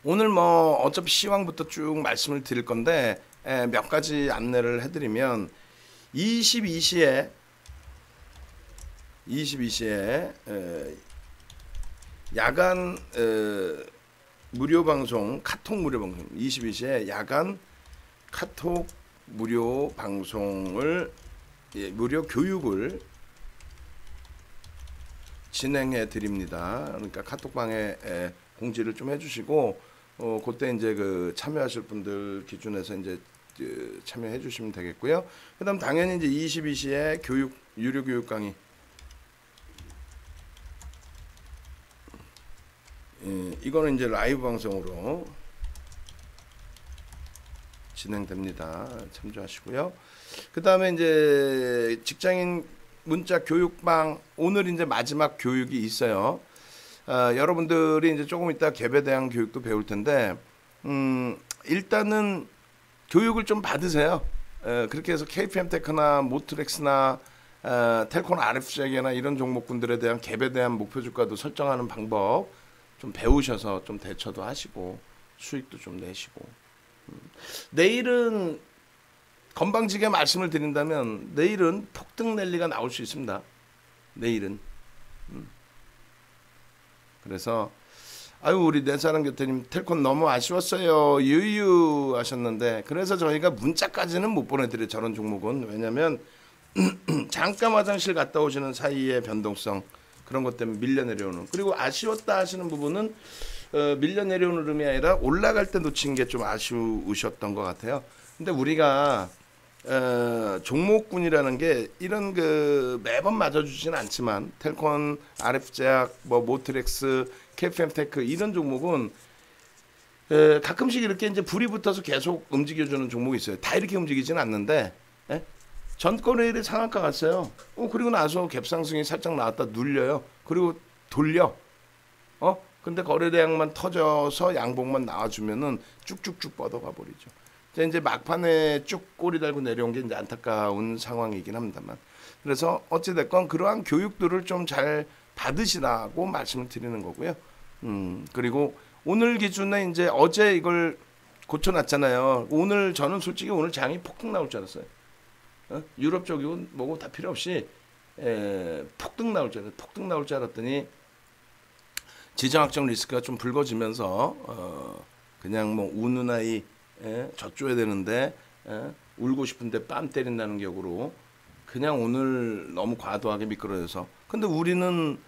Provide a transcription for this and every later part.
오늘 뭐 어차피 시황부터 쭉 말씀을 드릴 건데 몇 가지 안내를 해드리면 22시에 야간 무료 방송, 카톡 무료 방송, 22시에 야간 카톡 무료 방송을 무료 교육을 진행해 드립니다. 그러니까 카톡방에 공지를 좀 해주시고 그때 이제 그 참여하실 분들 기준에서 이제 참여해 주시면 되겠고요. 그다음 당연히 이제 22시에 교육 유료 교육 강의 이거는 이제 라이브 방송으로 진행됩니다. 참조하시고요. 그 다음에 이제 직장인 문자 교육방 오늘 이제 마지막 교육이 있어요. 여러분들이 이제 조금 이따 갭에 대한 교육도 배울 텐데 일단은 교육을 좀 받으세요. 그렇게 해서 KPM테크나 모트렉스나 텔콘 RF잭이나 이런 종목군들에 대한 갭에 대한 목표 주가도 설정하는 방법 좀 배우셔서 좀 대처도 하시고 수익도 좀 내시고 내일은 건방지게 말씀을 드린다면 내일은 폭등 랠리가 나올 수 있습니다. 내일은 그래서 아유 우리 내 사랑 교태님 텔콘 너무 아쉬웠어요 유유 하셨는데 그래서 저희가 문자까지는 못 보내드려요. 저런 종목은 왜냐면 잠깐 화장실 갔다 오시는 사이의 변동성 그런 것 때문에 밀려 내려오는 그리고 아쉬웠다 하시는 부분은 밀려 내려오는 흐름이 아니라 올라갈 때 놓친 게 좀 아쉬우셨던 것 같아요. 근데 우리가 종목군이라는 게 이런 그 매번 맞아주지는 않지만 텔콘, RF제약, 뭐 모트렉스, KPM테크 이런 종목은 가끔씩 이렇게 이제 불이 붙어서 계속 움직여주는 종목이 있어요. 다 이렇게 움직이지는 않는데 전거래일에 상한가 갔어요. 그리고 나서 갭상승이 살짝 나왔다 눌려요. 그리고 돌려. 근데 거래대양만 터져서 양봉만 나와주면은 쭉쭉쭉 뻗어가 버리죠. 이제 막판에 쭉 꼬리 달고 내려온 게 이제 안타까운 상황이긴 합니다만. 그래서 어찌됐건 그러한 교육들을 좀 잘 받으시라고 말씀을 드리는 거고요. 그리고 오늘 기준에 이제 어제 이걸 고쳐놨잖아요. 오늘 저는 솔직히 오늘 장이 폭등 나올 줄 알았어요. 유럽 쪽이고 뭐고 다 필요 없이 폭등 나올 줄 알았어요. 폭등 나올 줄 알았더니 지정학적 리스크가 좀 불거지면서 그냥 뭐 우는 아이 젖줘야 되는데 울고 싶은데 뺨 때린다는 격으로 그냥 오늘 너무 과도하게 미끄러져서 근데 우리는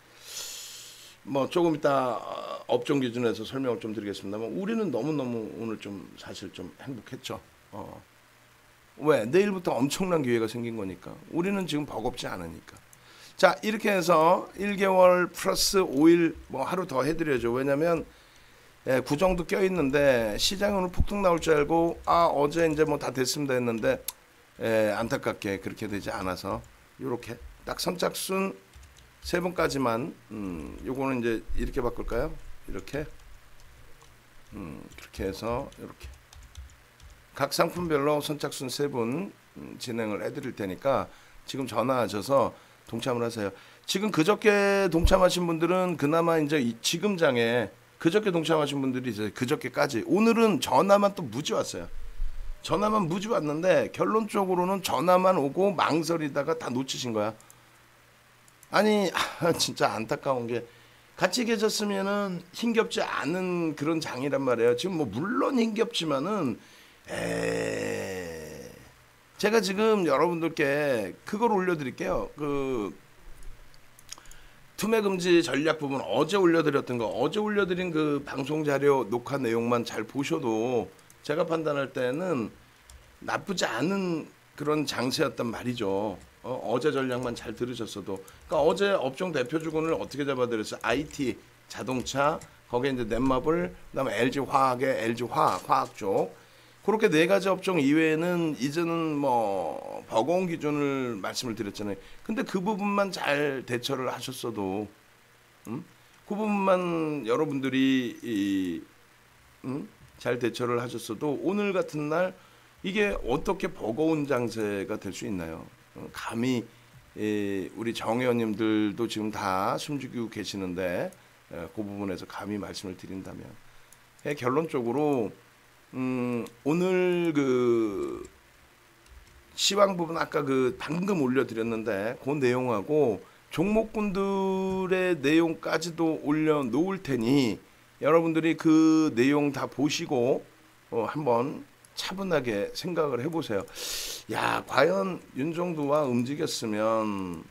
뭐 조금 이따 업종 기준에서 설명을 좀 드리겠습니다만 우리는 너무너무 오늘 좀 사실 좀 행복했죠. 왜? 내일부터 엄청난 기회가 생긴 거니까 우리는 지금 버겁지 않으니까. 자 이렇게 해서 1개월 플러스 5일 뭐 하루 더 해드려야죠. 왜냐면 구정도 껴있는데 시장이 오늘 폭등 나올 줄 알고 어제 이제 뭐 다 됐습니다 했는데 안타깝게 그렇게 되지 않아서 요렇게 딱 선착순 3분까지만 요거는 이제 이렇게 바꿀까요? 이렇게 그렇게 해서 이렇게 각 상품별로 선착순 3분 진행을 해드릴 테니까 지금 전화하셔서 동참을 하세요. 지금 그저께 동참하신 분들은 그나마 이제 지금 장에 그저께 동참하신 분들이 이제 그저께까지 오늘은 전화만 또 무지 왔어요. 전화만 무지 왔는데 결론적으로는 전화만 오고 망설이다가 다 놓치신 거야. 아니 진짜 안타까운 게 같이 계셨으면은 힘겹지 않은 그런 장이란 말이에요. 지금 뭐 물론 힘겹지만은 제가 지금 여러분들께 그걸 올려드릴게요. 그 투매금지 전략 부분 어제 올려드렸던 거 어제 올려드린 그 방송 자료 녹화 내용만 잘 보셔도 제가 판단할 때는 나쁘지 않은 그런 장세였단 말이죠. 어제 전략만 잘 들으셨어도 그러니까 어제 업종 대표주군을 어떻게 잡아드렸어요? IT, 자동차, 거기에 이제 넷마블, 그다음에 LG 화학의 LG 화학 쪽 그렇게 4가지 업종 이외에는 이제는 뭐 버거운 기준을 말씀을 드렸잖아요. 근데 그 부분만 잘 대처를 하셨어도 그 부분만 여러분들이 잘 대처를 하셨어도 오늘 같은 날 이게 어떻게 버거운 장세가 될 수 있나요? 감히 우리 정의원님들도 지금 다 숨죽이고 계시는데 그 부분에서 감히 말씀을 드린다면 결론적으로 오늘 그 시황 부분 아까 그 방금 올려드렸는데 그 내용하고 종목군들의 내용까지도 올려놓을 테니 여러분들이 그 내용 다 보시고 한번 차분하게 생각을 해보세요. 야, 과연 윤정두와 움직였으면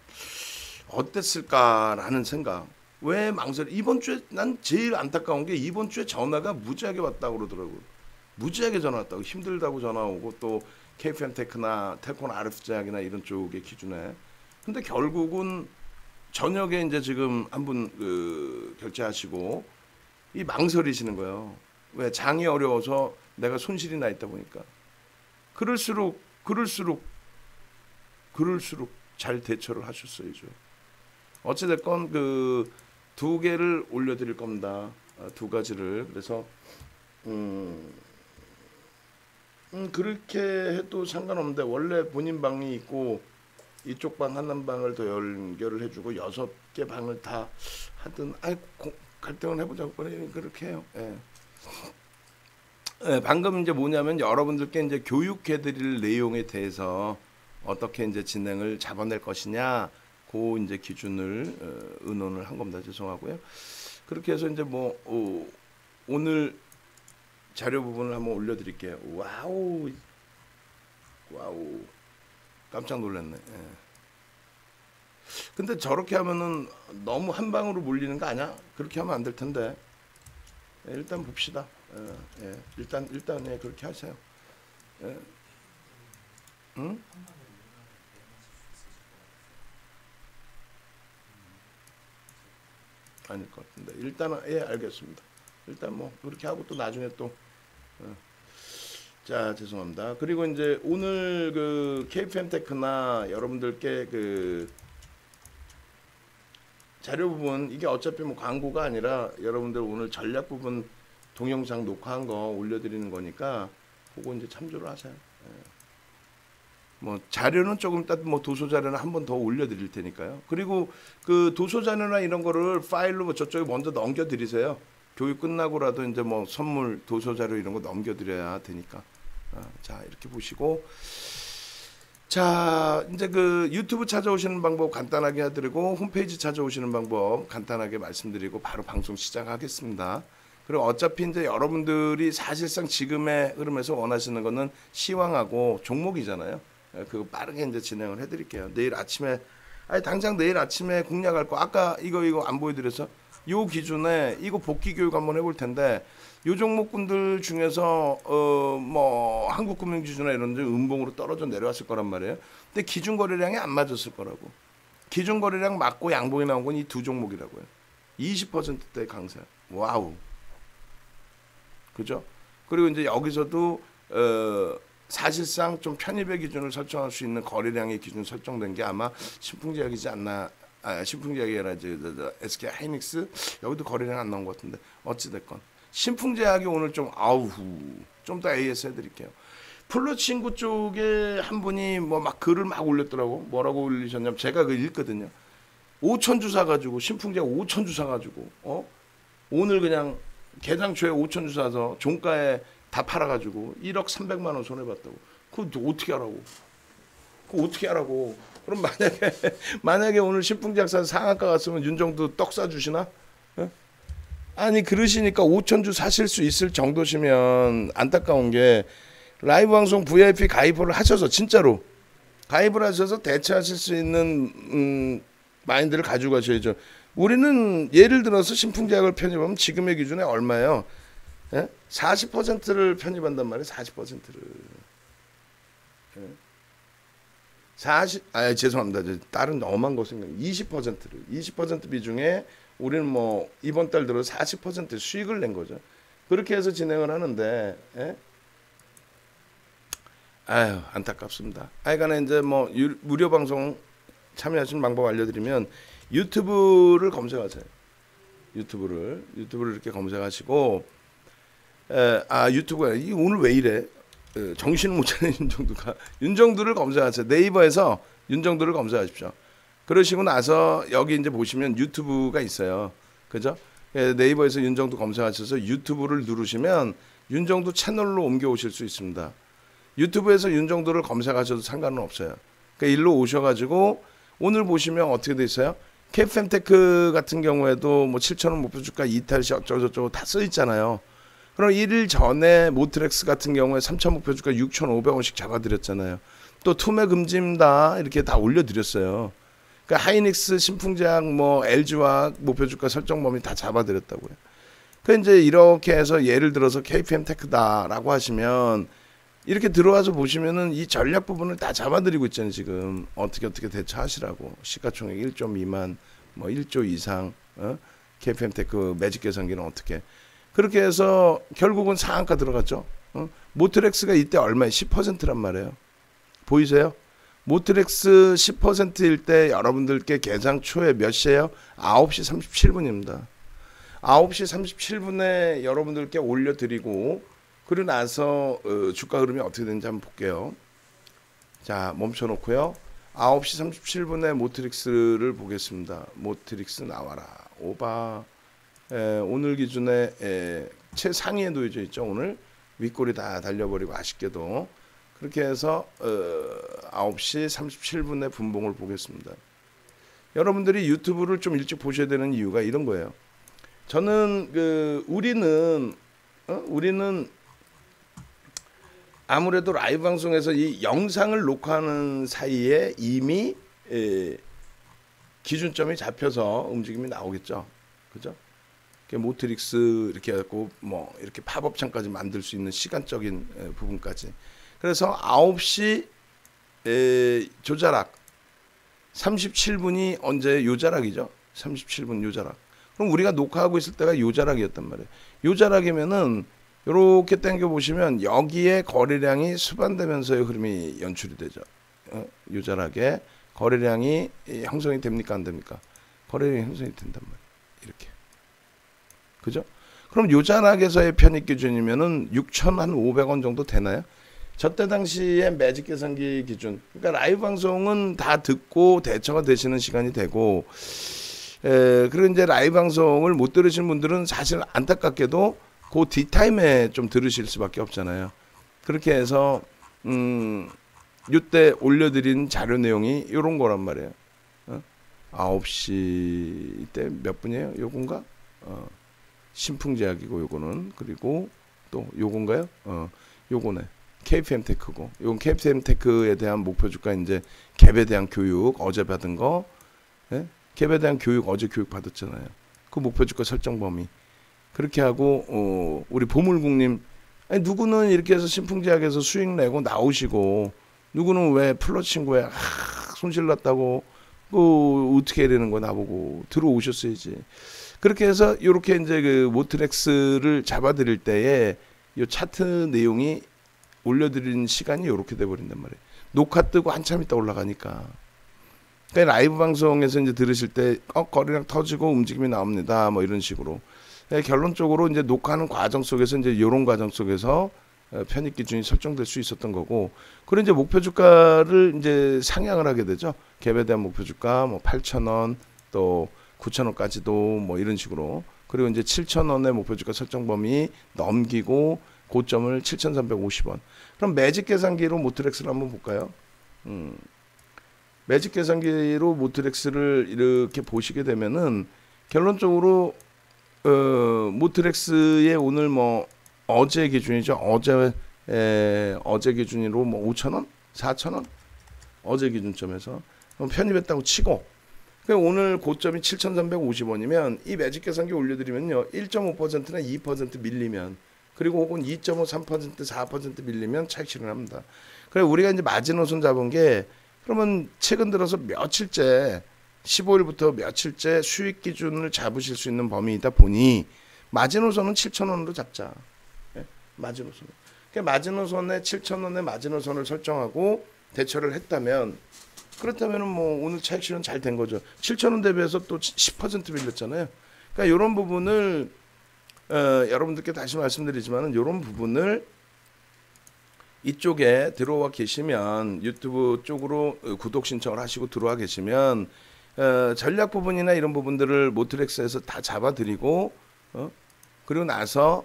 어땠을까라는 생각. 왜 망설여? 이번 주에 난 제일 안타까운 게 이번 주에 전화가 무지하게 왔다고 그러더라고요. 무지하게 전화 왔다고, 힘들다고 전화 오고, 또 KFM테크나 텔콘 RF제약이나 이런 쪽의 기준에. 근데 결국은 저녁에 이제 지금 한 분 결제하시고 이 망설이시는 거예요. 왜? 장이 어려워서 내가 손실이 나 있다 보니까. 그럴수록 잘 대처를 하셨어야죠. 어찌됐건 그 두 개를 올려드릴 겁니다. 두 가지를. 그래서 그렇게 해도 상관없는데 원래 본인 방이 있고 이쪽 방 한 방을 더 연결을 해주고 6개 방을 다 하든 갈등을 해보자고 그렇게 해요. 예. 예, 방금 이제 뭐냐면 여러분들께 이제 교육해드릴 내용에 대해서 어떻게 이제 진행을 잡아낼 것이냐, 그 이제 기준을 의논을 한 겁니다. 죄송하고요. 그렇게 해서 이제 뭐 오늘 자료 부분을 한번 올려드릴게요. 와우, 깜짝 놀랐네. 예. 근데 저렇게 하면은 너무 한 방으로 몰리는 거 아니야? 그렇게 하면 안 될 텐데. 예, 일단 봅시다. 예, 일단 예, 그렇게 하세요. 예. 응? 아닐 것 같은데. 일단은 예, 알겠습니다. 일단 뭐 그렇게 하고 또 나중에 또 자, 죄송합니다. 그리고 이제 오늘 그 KFM테크나 여러분들께 그 자료 부분, 이게 어차피 뭐 광고가 아니라 여러분들 오늘 전략 부분 동영상 녹화한 거 올려드리는 거니까 그거 이제 참조를 하세요. 예. 뭐 자료는 조금 이따 뭐 도서 자료는 한 번 더 올려드릴 테니까요. 그리고 그 도서 자료나 이런 거를 파일로 뭐 저쪽에 먼저 넘겨드리세요. 교육 끝나고라도 이제 뭐 선물 도서 자료 이런 거 넘겨드려야 되니까. 자, 이렇게 보시고, 자, 이제 그 유튜브 찾아오시는 방법 간단하게 해드리고 홈페이지 찾아오시는 방법 간단하게 말씀드리고 바로 방송 시작하겠습니다. 그리고 어차피 이제 여러분들이 사실상 지금의 흐름에서 원하시는 거는 시황하고 종목이잖아요. 그거 빠르게 이제 진행을 해드릴게요. 내일 아침에, 당장 내일 아침에 공략할 거, 아까 이거 안 보여드려서 요 기준에 이거 복귀 교육 한번 해볼 텐데, 요 종목군들 중에서 뭐 한국금융지주나 이런 데 음봉으로 떨어져 내려왔을 거란 말이에요. 근데 기준 거래량이 안 맞았을 거라고. 기준 거래량 맞고 양봉이 나온 건 이 두 종목이라고요. 20%대 강세. 와우. 그죠? 그리고 이제 여기서도 사실상 좀 편입의 기준을 설정할 수 있는 거래량의 기준 설정된 게 아마 신풍제약이지 않나. 신풍제약이 아니라 이제 SK 하이닉스 여기도 거래량 안 나온 것 같은데 어찌 됐건 신풍제약이 오늘 좀 좀 더 AS 해드릴게요. 플루 친구 쪽에 한 분이 뭐 막 글을 막 올렸더라고. 뭐라고 올리셨냐면 제가 그 읽거든요. 5,000주 사가지고 신풍제약 5,000주 사가지고 오늘 그냥 개장 초에 5,000주 사서 종가에 다 팔아가지고 1억 300만 원 손해봤다고. 그거 어떻게 하라고? 그거 어떻게 하라고? 그럼 만약에 오늘 신풍제약 사서 상한가 갔으면 윤정도 떡 사주시나? 아니 그러시니까 5,000주 사실 수 있을 정도시면 안타까운 게 라이브 방송 VIP 가입을 하셔서 진짜로 가입을 하셔서 대체하실 수 있는 마인드를 가지고 가셔야죠. 우리는 예를 들어서 신풍제약을 편입하면 지금의 기준에 얼마예요? 40%를 편입한단 말이에요. 40%를. 죄송합니다. 다른 엄한 거 생각. 20% 비중에 우리는 뭐 이번 달 들어 40% 수익을 낸 거죠. 그렇게 해서 진행을 하는데, 안타깝습니다. 하여간에 이제 뭐 무료 방송 참여하시는 방법 알려드리면 유튜브를 검색하세요. 유튜브를 이렇게 검색하시고, 유튜브가 오늘 왜 이래? 정신을 못 차리는 윤정두를 검색하세요. 네이버에서 윤정두를 검색하십시오. 그러시고 나서 여기 이제 보시면 유튜브가 있어요. 그죠? 네이버에서 윤정도 검색하셔서 유튜브를 누르시면 윤정도 채널로 옮겨오실 수 있습니다. 유튜브에서 윤정도를 검색하셔도 상관은 없어요. 그러니까 일로 오셔가지고 오늘 보시면 어떻게 돼 있어요? KFM테크 같은 경우에도 뭐 7,000원 목표 주가 이탈시 어쩌고저쩌고 다 써 있잖아요. 그럼 1일 전에 모트렉스 같은 경우에 3,000 목표 주가 6,500원씩 잡아드렸잖아요. 또 투매 금지입니다 이렇게 다 올려드렸어요. 그러니까 하이닉스, 신풍제약, 뭐 LG화학 목표 주가 설정 범위 다 잡아드렸다고요. 그 이제 이렇게 해서 예를 들어서 KFM테크다라고 하시면 이렇게 들어와서 보시면은 이 전략 부분을 다 잡아드리고 있잖아요. 지금 어떻게 대처하시라고. 시가총액 1조 미만, 뭐 1조 이상, KFM테크 매직 계산기는 어떻게. 그렇게 해서 결국은 상한가 들어갔죠. 모트렉스가 이때 얼마에 10%란 말이에요. 보이세요? 모트렉스 10%일 때 여러분들께 개장 초에 몇 시에요? 9시 37분입니다. 9시 37분에 여러분들께 올려드리고 그러고 나서 주가 흐름이 어떻게 되는지 한번 볼게요. 자, 멈춰놓고요. 9시 37분에 모트릭스를 보겠습니다. 모트릭스 나와라. 오바. 오늘 기준에 최상위에 놓여져 있죠. 오늘 윗골이 다 달려버리고 아쉽게도. 그렇게 해서 9시 37분에 분봉을 보겠습니다. 여러분들이 유튜브를 좀 일찍 보셔야 되는 이유가 이런 거예요. 저는 우리는 아무래도 라이브 방송에서 이 영상을 녹화하는 사이에 이미 기준점이 잡혀서 움직임이 나오겠죠. 그죠? 모트릭스 이렇게 해갖고 뭐 이렇게 팝업창까지 만들 수 있는 시간적인 부분까지. 그래서 9시 조자락 37분이 언제 요자락이죠. 37분 요자락. 그럼 우리가 녹화하고 있을 때가 요자락이었단 말이에요. 요자락이면은 이렇게 당겨 보시면 여기에 거래량이 수반되면서의 흐름이 연출이 되죠. 요자락에 거래량이 형성이 됩니까 안 됩니까? 거래량이 형성이 된단 말이에요. 이렇게. 그죠? 그럼 요자락에서의 편입 기준이면은 6,500원 정도 되나요? 저때 당시에 매직 계산기 기준. 그러니까 라이브 방송은 다 듣고 대처가 되시는 시간이 되고 그리고 이제 라이브 방송을 못 들으신 분들은 사실 안타깝게도 그 뒷타임에 좀 들으실 수밖에 없잖아요. 그렇게 해서 이때 올려드린 자료 내용이 이런 거란 말이에요. 9시 때 몇 분이에요? 요건가? 신풍제약이고 요거는. 그리고 또 요건가요? 요거네. KFM테크고. 요건 KFM테크에 대한 목표 주가 이제 갭에 대한 교육 어제 받은 거. 예? 갭에 대한 교육 어제 교육 받았잖아요. 그 목표 주가 설정 범위. 그렇게 하고 우리 보물국님 아니 누구는 이렇게 해서 신풍제약에서 수익 내고 나오시고 누구는 왜 플러 친구에 손실 났다고 어떻게 해야 되는 거 나보고 들어오셨어야지. 그렇게 해서 이렇게 이제 그 모트렉스를 잡아드릴 때에 이 차트 내용이 올려드리는 시간이 이렇게 돼버린단 말이에요. 녹화 뜨고 한참 있다 올라가니까. 그러니까 라이브 방송에서 이제 들으실 때 거래량 터지고 움직임이 나옵니다. 뭐 이런 식으로. 결론적으로 이제 녹화하는 과정 속에서 이제 이런 과정 속에서 편입 기준이 설정될 수 있었던 거고, 그리고 이제 목표 주가를 이제 상향을 하게 되죠. 갭에 대한 목표 주가 뭐 8,000원 또 9,000원까지도 뭐 이런 식으로. 그리고 이제 7,000원의 목표 주가 설정 범위 넘기고 고점을 7,350원. 그럼 매직 계산기로 모트렉스를 한번 볼까요? 매직 계산기로 모트렉스를 이렇게 보시게 되면은 결론적으로 모트렉스의 오늘 뭐 어제 기준이죠. 어제 기준으로 뭐 5,000원, 4,000원 어제 기준점에서 편입했다고 치고, 그러니까 오늘 고점이 7,350원이면 이 매직 계산기 올려드리면요 1.5%나 2% 밀리면, 그리고 혹은 2.5, 3%, 4% 밀리면 차익 실현합니다. 그래 우리가 이제 마지노선 잡은 게, 그러면 최근 들어서 며칠째 15일부터 며칠째 수익 기준을 잡으실 수 있는 범위이다 보니 마지노선은 7,000원으로 잡자. 예? 마지노선. 그러니까 마지노선에 7,000원의 마지노선을 설정하고 대처를 했다면, 그렇다면은 뭐 오늘 차익 실현 잘 된 거죠. 7,000원 대비해서 또 10% 밀렸잖아요. 그러니까 이런 부분을 여러분들께 다시 말씀드리지만은 이런 부분을 이쪽에 들어와 계시면 유튜브 쪽으로 구독 신청을 하시고 들어와 계시면 전략 부분이나 이런 부분들을 모트렉스에서 다 잡아드리고 그리고 나서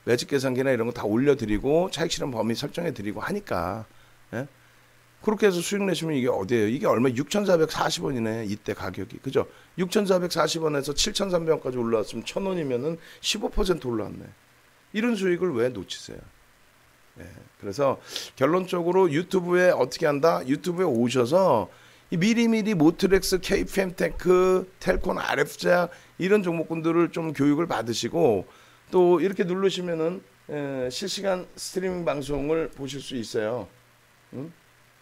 매직 계산기나 이런 거 다 올려드리고 차익 실현 범위 설정해드리고 하니까 예? 그렇게 해서 수익 내시면 이게 어디예요? 이게 얼마? 6,440원이네 이때 가격이 그죠? 6,440원에서 7,300원까지 올라왔으면 1,000원이면은 15% 올라왔네. 이런 수익을 왜 놓치세요? 예, 그래서 결론적으로 유튜브에 어떻게 한다? 유튜브에 오셔서 이 미리미리 모트렉스, KPM테크, 텔콘, RF제약 이런 종목군들을 좀 교육을 받으시고 또 이렇게 누르시면은 실시간 스트리밍 방송을 보실 수 있어요.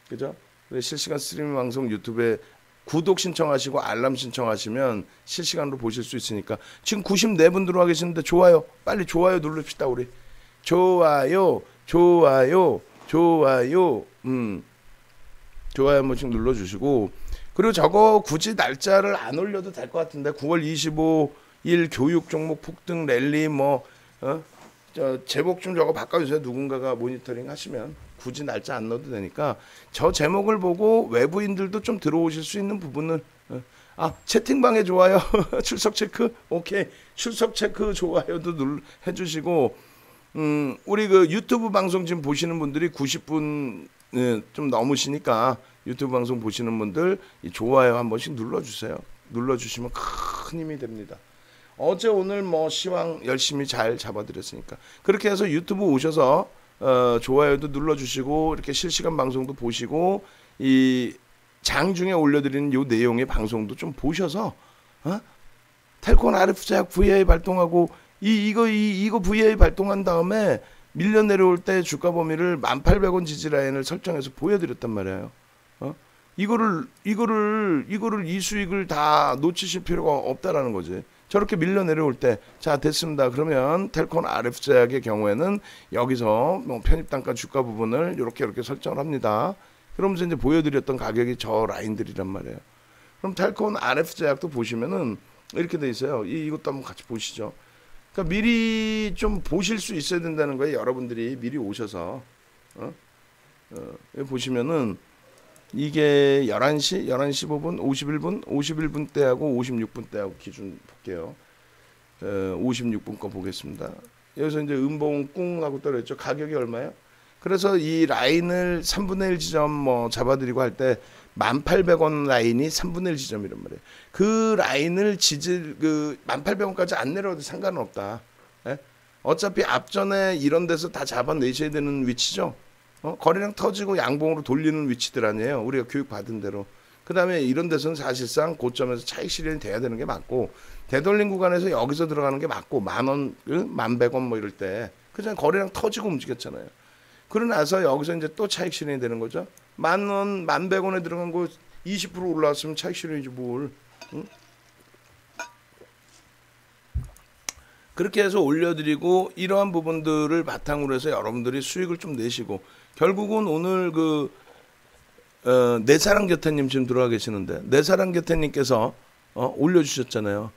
그죠? 실시간 스트리밍 방송 유튜브에 구독 신청하시고 알람 신청하시면 실시간으로 보실 수 있으니까 지금 94분 들어와 계시는데 좋아요. 빨리 좋아요 누릅시다 우리. 좋아요. 좋아요. 좋아요. 좋아요 한 번씩 눌러주시고 그리고 저거 굳이 날짜를 안 올려도 될 것 같은데 9월 25일 교육 종목 폭등 랠리 제목 좀 저거 바꿔주세요. 누군가가 모니터링 하시면 굳이 날짜 안 넣어도 되니까 저 제목을 보고 외부인들도 좀 들어오실 수 있는 부분을 채팅방에 좋아요. 출석 체크 오케이 출석 체크 좋아요도 해주시고 우리 그 유튜브 방송 지금 보시는 분들이 90분 좀 넘으시니까 유튜브 방송 보시는 분들 이 좋아요 한 번씩 눌러주세요. 눌러주시면 큰 힘이 됩니다. 어제 오늘 시황 열심히 잘 잡아드렸으니까 그렇게 해서 유튜브 오셔서 좋아요도 눌러주시고 이렇게 실시간 방송도 보시고 이 장중에 올려드리는 요 내용의 방송도 좀 보셔서 텔콘 RF제약 VI 발동하고 이거 VI 발동한 다음에 밀려 내려올 때 주가 범위를 1,800원 지지 라인을 설정해서 보여드렸단 말이에요. 이거를 이 수익을 다 놓치실 필요가 없다라는 거지. 저렇게 밀려 내려올 때 자 됐습니다. 그러면 텔콘 RF제약의 경우에는 여기서 편입 단가 주가 부분을 이렇게 설정을 합니다. 그러면서 이제 보여드렸던 가격이 저 라인들이란 말이에요. 그럼 텔콘 RF제약도 보시면은 이렇게 돼 있어요. 이것도 한번 같이 보시죠. 그러니까 미리 좀 보실 수 있어야 된다는 거예요. 여러분들이 미리 오셔서 여기 보시면은 이게 11시 15분 51분 때하고 56분 때하고 기준 볼게요. 56분 거 보겠습니다. 여기서 이제 음봉 꿍 하고 떨어졌죠. 가격이 얼마예요? 그래서 이 라인을 3분의 1 지점 잡아드리고 할 때 1,800원 라인이 3분의 1 지점이란 말이에요. 그 라인을 1,800원까지 안 내려도 상관은 없다. 예? 어차피 앞전에 이런 데서 다 잡아내셔야 되는 위치죠. 거래량 터지고 양봉으로 돌리는 위치들 아니에요. 우리가 교육 받은 대로. 그 다음에 이런 데서는 사실상 고점에서 차익 실현이 돼야 되는 게 맞고 되돌림 구간에서 여기서 들어가는 게 맞고 10,000원, 1,100원 이럴 때 그냥 거래량 터지고 움직였잖아요. 그러고 나서 여기서 이제 또 차익 실현이 되는 거죠. 10,000원, 1,100원에 들어간 거 20% 올라왔으면 차익 실현이지 뭘. 응? 그렇게 해서 올려드리고 이러한 부분들을 바탕으로 해서 여러분들이 수익을 좀 내시고 결국은 오늘 내사랑 곁에님 지금 들어와 계시는데 내사랑 곁에님께서 올려주셨잖아요.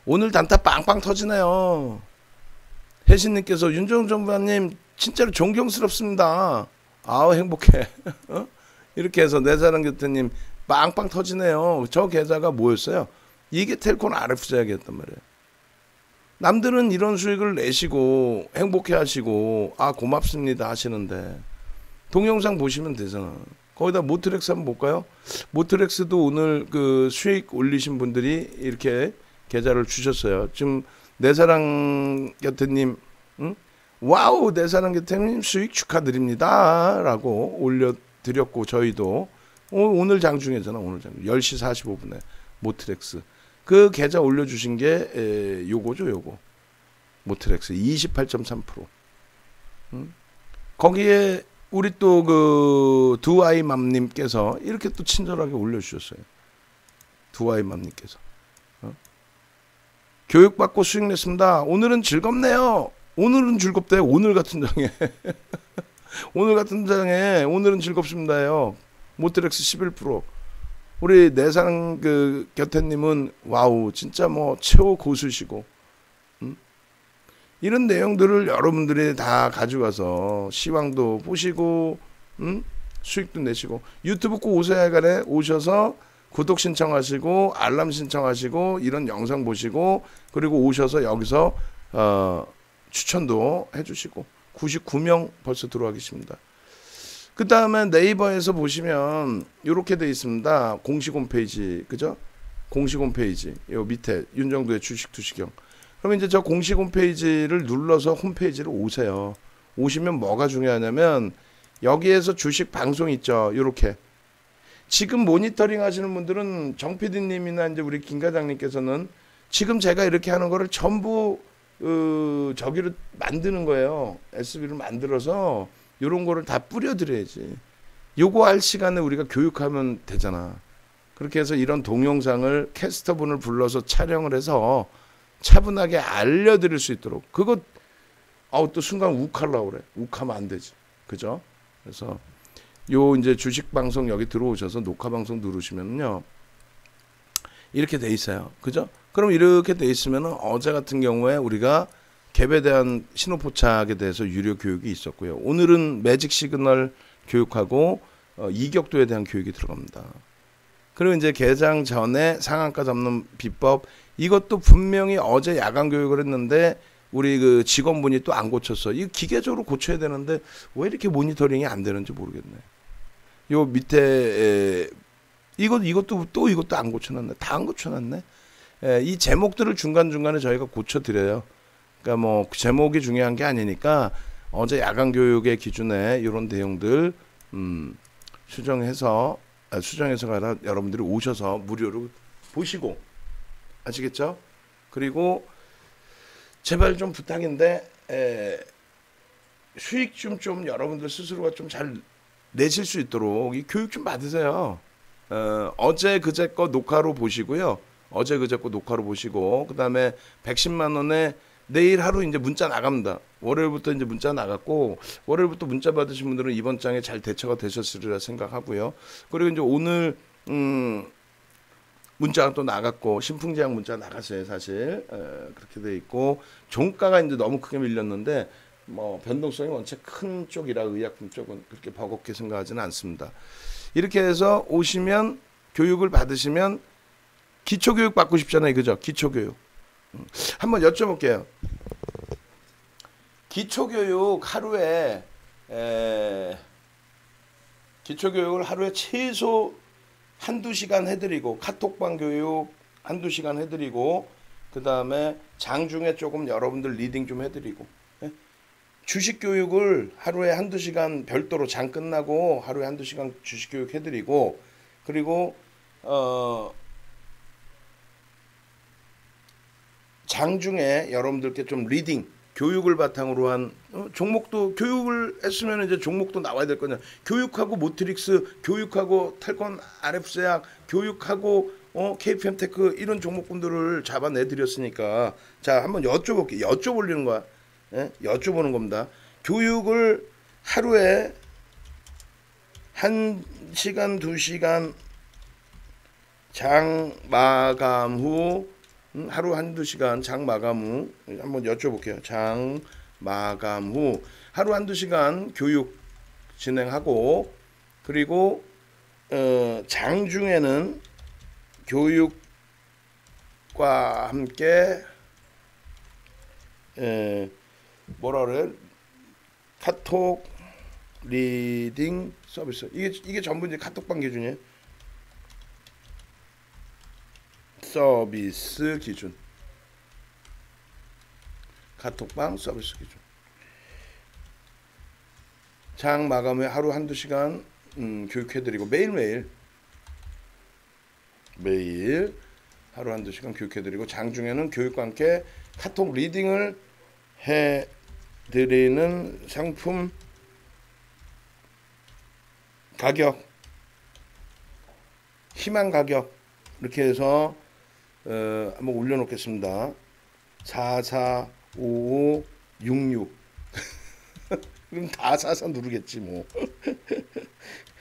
오늘 단타 빵빵 터지네요. 혜신님께서 윤정우 정부님 진짜로 존경스럽습니다. 아우 행복해. 이렇게 해서 내사랑 곁에님 빵빵 터지네요. 저 계좌가 뭐였어요? 이게 텔콘 RF제약이었단 말이에요. 남들은 이런 수익을 내시고 행복해 하시고 고맙습니다 하시는데 동영상 보시면 되잖아. 거기다 모트렉스 한번 볼까요? 모트렉스도 오늘 그 수익 올리신 분들이 이렇게 계좌를 주셨어요. 지금 내사랑 곁에님 와우 내사랑 곁에님 수익 축하드립니다 라고 올려드렸고 저희도 오늘 장중이잖아. 오늘 장중 10시 45분에 모트렉스 그 계좌 올려주신 게 요거죠. 요거 모트렉스 28.3%. 거기에 우리 또 그 두아이맘님께서 이렇게 또 친절하게 올려주셨어요. 두아이맘님께서 교육받고 수익 냈습니다. 오늘은 즐겁네요. 오늘은 즐겁대요. 오늘 같은 장에 오늘 같은 장에 오늘은 즐겁습니다요. 모트렉스 11%. 우리 내상 그 곁에님은 와우 진짜 최고 고수시고 이런 내용들을 여러분들이 다 가져가서 시황도 보시고 수익도 내시고 유튜브 꼭 오셔야간에 오셔서 구독 신청하시고 알람 신청하시고 이런 영상 보시고 그리고 오셔서 여기서 추천도 해주시고 99명 벌써 들어와 계십니다. 그 다음에 네이버에서 보시면 이렇게 돼 있습니다. 공식 홈페이지, 그죠? 공식 홈페이지 요 밑에 윤정도의 주식 투시경. 그러면 이제 저 공식 홈페이지를 눌러서 홈페이지로 오세요. 오시면 뭐가 중요하냐면 여기에서 주식 방송 있죠. 요렇게 지금 모니터링 하시는 분들은 정 PD님이나 이제 우리 김 과장님께서는 지금 제가 이렇게 하는 거를 전부 저기로 만드는 거예요. SB를 만들어서 요런 거를 다 뿌려드려야지. 요거 할 시간에 우리가 교육하면 되잖아. 그렇게 해서 이런 동영상을 캐스터분을 불러서 촬영을 해서 차분하게 알려드릴 수 있도록. 그거 또 순간 욱하려고 그래. 욱하면 안 되지. 그죠? 그래서 요 이제 주식 방송 여기 들어오셔서 녹화 방송 누르시면요. 이렇게 돼 있어요. 그죠? 그럼 이렇게 돼 있으면은 어제 같은 경우에 우리가 갭에 대한 신호 포착에 대해서 유료 교육이 있었고요. 오늘은 매직 시그널 교육하고 이격도에 대한 교육이 들어갑니다. 그리고 이제 개장 전에 상한가 잡는 비법, 이것도 분명히 어제 야간 교육을 했는데 우리 그 직원분이 또 안 고쳤어. 이거 기계적으로 고쳐야 되는데 왜 이렇게 모니터링이 안 되는지 모르겠네. 요 밑에 이것도 안 고쳐놨네. 다 안 고쳐놨네. 이 제목들을 중간중간에 저희가 고쳐드려요. 그러니까 뭐 제목이 중요한 게 아니니까 어제 야간 교육의 기준에 이런 내용들 수정해서 여러분들이 오셔서 무료로 보시고, 아시겠죠? 그리고 제발 좀 부탁인데 수익 좀 여러분들 스스로가 좀 잘 내실 수 있도록 이 교육 좀 받으세요. 어제 그제 거 녹화로 보시고요. 어제 그제 거 녹화로 보시고, 그다음에 110만 원에 내일 하루 이제 문자 나갑니다. 월요일부터 이제 문자 나갔고, 월요일부터 문자 받으신 분들은 이번 장에 잘 대처가 되셨으리라 생각하고요. 그리고 이제 오늘 문자가 또 나갔고, 신풍제약 문자 나갔어요, 사실. 그렇게 돼 있고, 종가가 이제 너무 크게 밀렸는데 뭐 변동성이 원체 큰 쪽이라 의약품 쪽은 그렇게 버겁게 생각하지는 않습니다. 이렇게 해서 오시면 교육을 받으시면 기초교육 받고 싶잖아요, 그죠? 기초교육. 한번 여쭤볼게요. 기초교육을 하루에 최소 한두 시간 해드리고, 카톡방 교육 한두 시간 해드리고, 그 다음에 장중에 조금 여러분들 리딩 좀 해드리고, 주식 교육을 하루에 한두 시간 별도로 장 끝나고 하루에 한두 시간 주식 교육 해드리고, 그리고 장중에 여러분들께 좀 리딩 교육을 바탕으로 한 종목도 교육을 했으면 이제 종목도 나와야 될 거냐. 교육하고 모트릭스, 교육하고 텔콘 RF제약, 교육하고 KPM테크 이런 종목군들을 잡아내 드렸으니까 자 한번 여쭤보려는 거야. 예? 여쭤보는 겁니다. 교육을 하루에 1시간 2시간 장 마감 후 하루 한두 시간 장 마감 후 한번 여쭤볼게요. 장 마감 후 하루 한두 시간 교육 진행하고, 그리고 장중에는 교육과 함께 뭐라 그래? 카톡 리딩 서비스. 이게 전부 이제 카톡방 기준이에요. 서비스 기준. 카톡방 서비스 기준. 장 마감 후에 하루 한두 시간 교육해드리고, 매일 하루 한두 시간 교육해드리고, 장중에는 교육과 함께 카톡 리딩을 해드리는 상품 가격, 희망 가격 이렇게 해서 한번 올려놓겠습니다. 445566 그럼 다 44 누르겠지 뭐.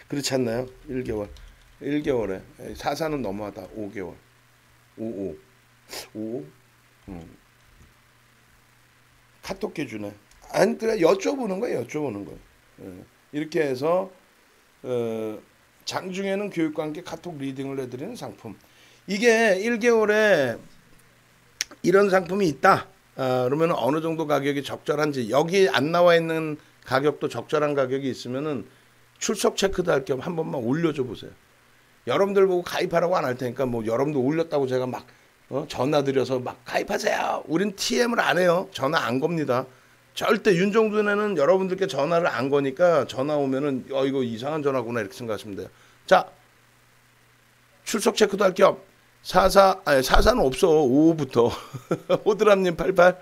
그렇지 않나요? 1개월에 44는 너무하다. 5개월 55 카톡 기준에. 아니 그래 여쭤보는 거예요. 이렇게 해서 장중에는 교육과 함께 카톡 리딩을 해드리는 상품. 이게 1개월에 이런 상품이 있다. 그러면 어느 정도 가격이 적절한지, 여기 안 나와 있는 가격도 적절한 가격이 있으면은 출석 체크도 할 겸 한 번만 올려줘 보세요. 여러분들 보고 가입하라고 안 할 테니까 뭐 여러분들 올렸다고 제가 막 전화 드려서 막 가입하세요. 우린 TM을 안 해요. 전화 안 겁니다. 절대 윤종준에는 여러분들께 전화를 안 거니까 전화 오면은 이거 이상한 전화구나 이렇게 생각하시면 돼요. 자, 출석 체크도 할 겸 44는 없어. 5부터 호드람님 88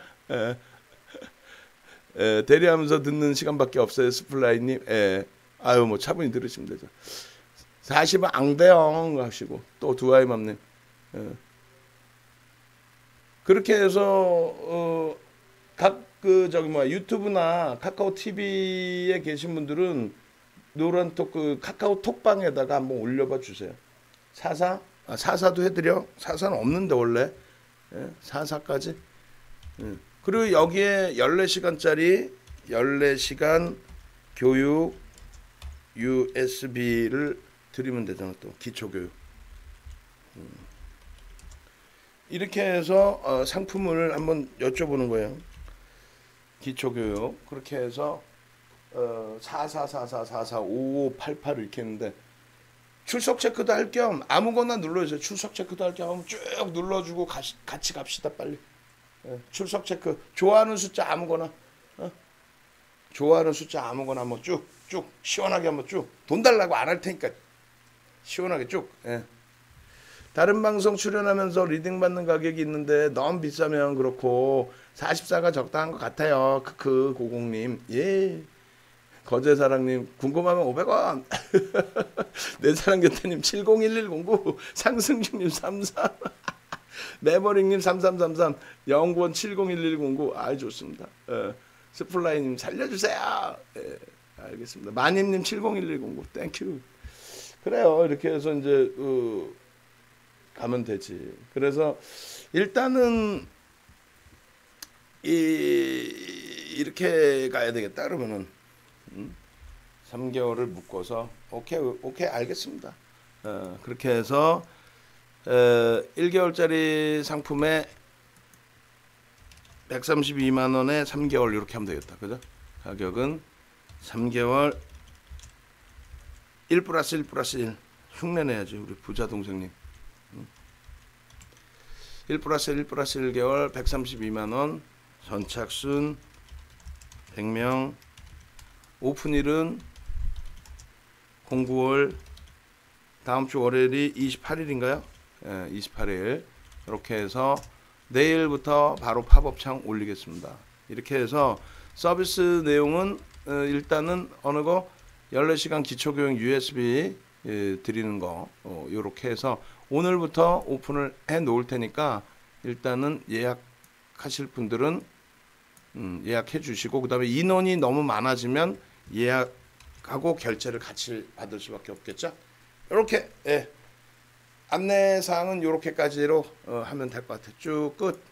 대리하면서 듣는 시간밖에 없어요. 스플라이님. 아유 뭐 차분히 들으시면 되죠. 40은 앙대영 하시고 또 두아이맘님. 그렇게 해서 유튜브나 카카오 TV에 계신 분들은 노란톡 카카오 톡방에다가 한번 올려봐 주세요. 44도 해드려. 44는 없는데 원래 44까지. 그리고 여기에 14시간짜리 14시간 교육 USB를 드리면 되잖아. 또 기초교육. 이렇게 해서 상품을 한번 여쭤보는 거예요. 기초교육. 그렇게 해서 4444445588 이렇게 했는데 출석 체크도 할 겸 아무거나 눌러주세요. 출석 체크도 할 겸 쭉 눌러주고 같이 갑시다 빨리. 출석 체크. 좋아하는 숫자 아무거나. 좋아하는 숫자 아무거나 한번 쭉 시원하게 한번 쭉. 돈 달라고 안 할 테니까 시원하게 쭉. 다른 방송 출연하면서 리딩 받는 가격이 있는데 너무 비싸면 그렇고 44가 적당한 것 같아요. 크크 고공님. 예. 거제사랑님 궁금하면 500원. 내사랑교태님 701109 상승중님 33 메버링님 3333 영구원 701109 아이 좋습니다. 스플라이님 살려주세요. 알겠습니다. 마님님 701109 땡큐. 그래요. 이렇게 해서 이제 가면 되지. 그래서 일단은 이렇게 가야 되겠다. 그러면은 3개월을 묶어서 오케이 알겠습니다. 그렇게 해서 1개월짜리 상품에 132만 원에 3개월 이렇게 하면 되겠다. 그죠? 가격은 3개월 1 플러스 1 플러스 1 흉내내야지 우리 부자 동생님. 1 플러스 1 플러스 1개월 132만 원 선착순 100명 오픈일은 09월 다음주 월요일이 28일인가요? 28일 이렇게 해서 내일부터 바로 팝업창 올리겠습니다. 이렇게 해서 서비스 내용은 일단은 어느 거 14시간 기초교육 USB 드리는 거 이렇게 해서 오늘부터 오픈을 해 놓을 테니까 일단은 예약하실 분들은 예약해 주시고 그 다음에 인원이 너무 많아지면 예약하고 결제를 같이 받을 수밖에 없겠죠. 이렇게 안내사항은 이렇게까지로 하면 될 것 같아요. 쭉 끝.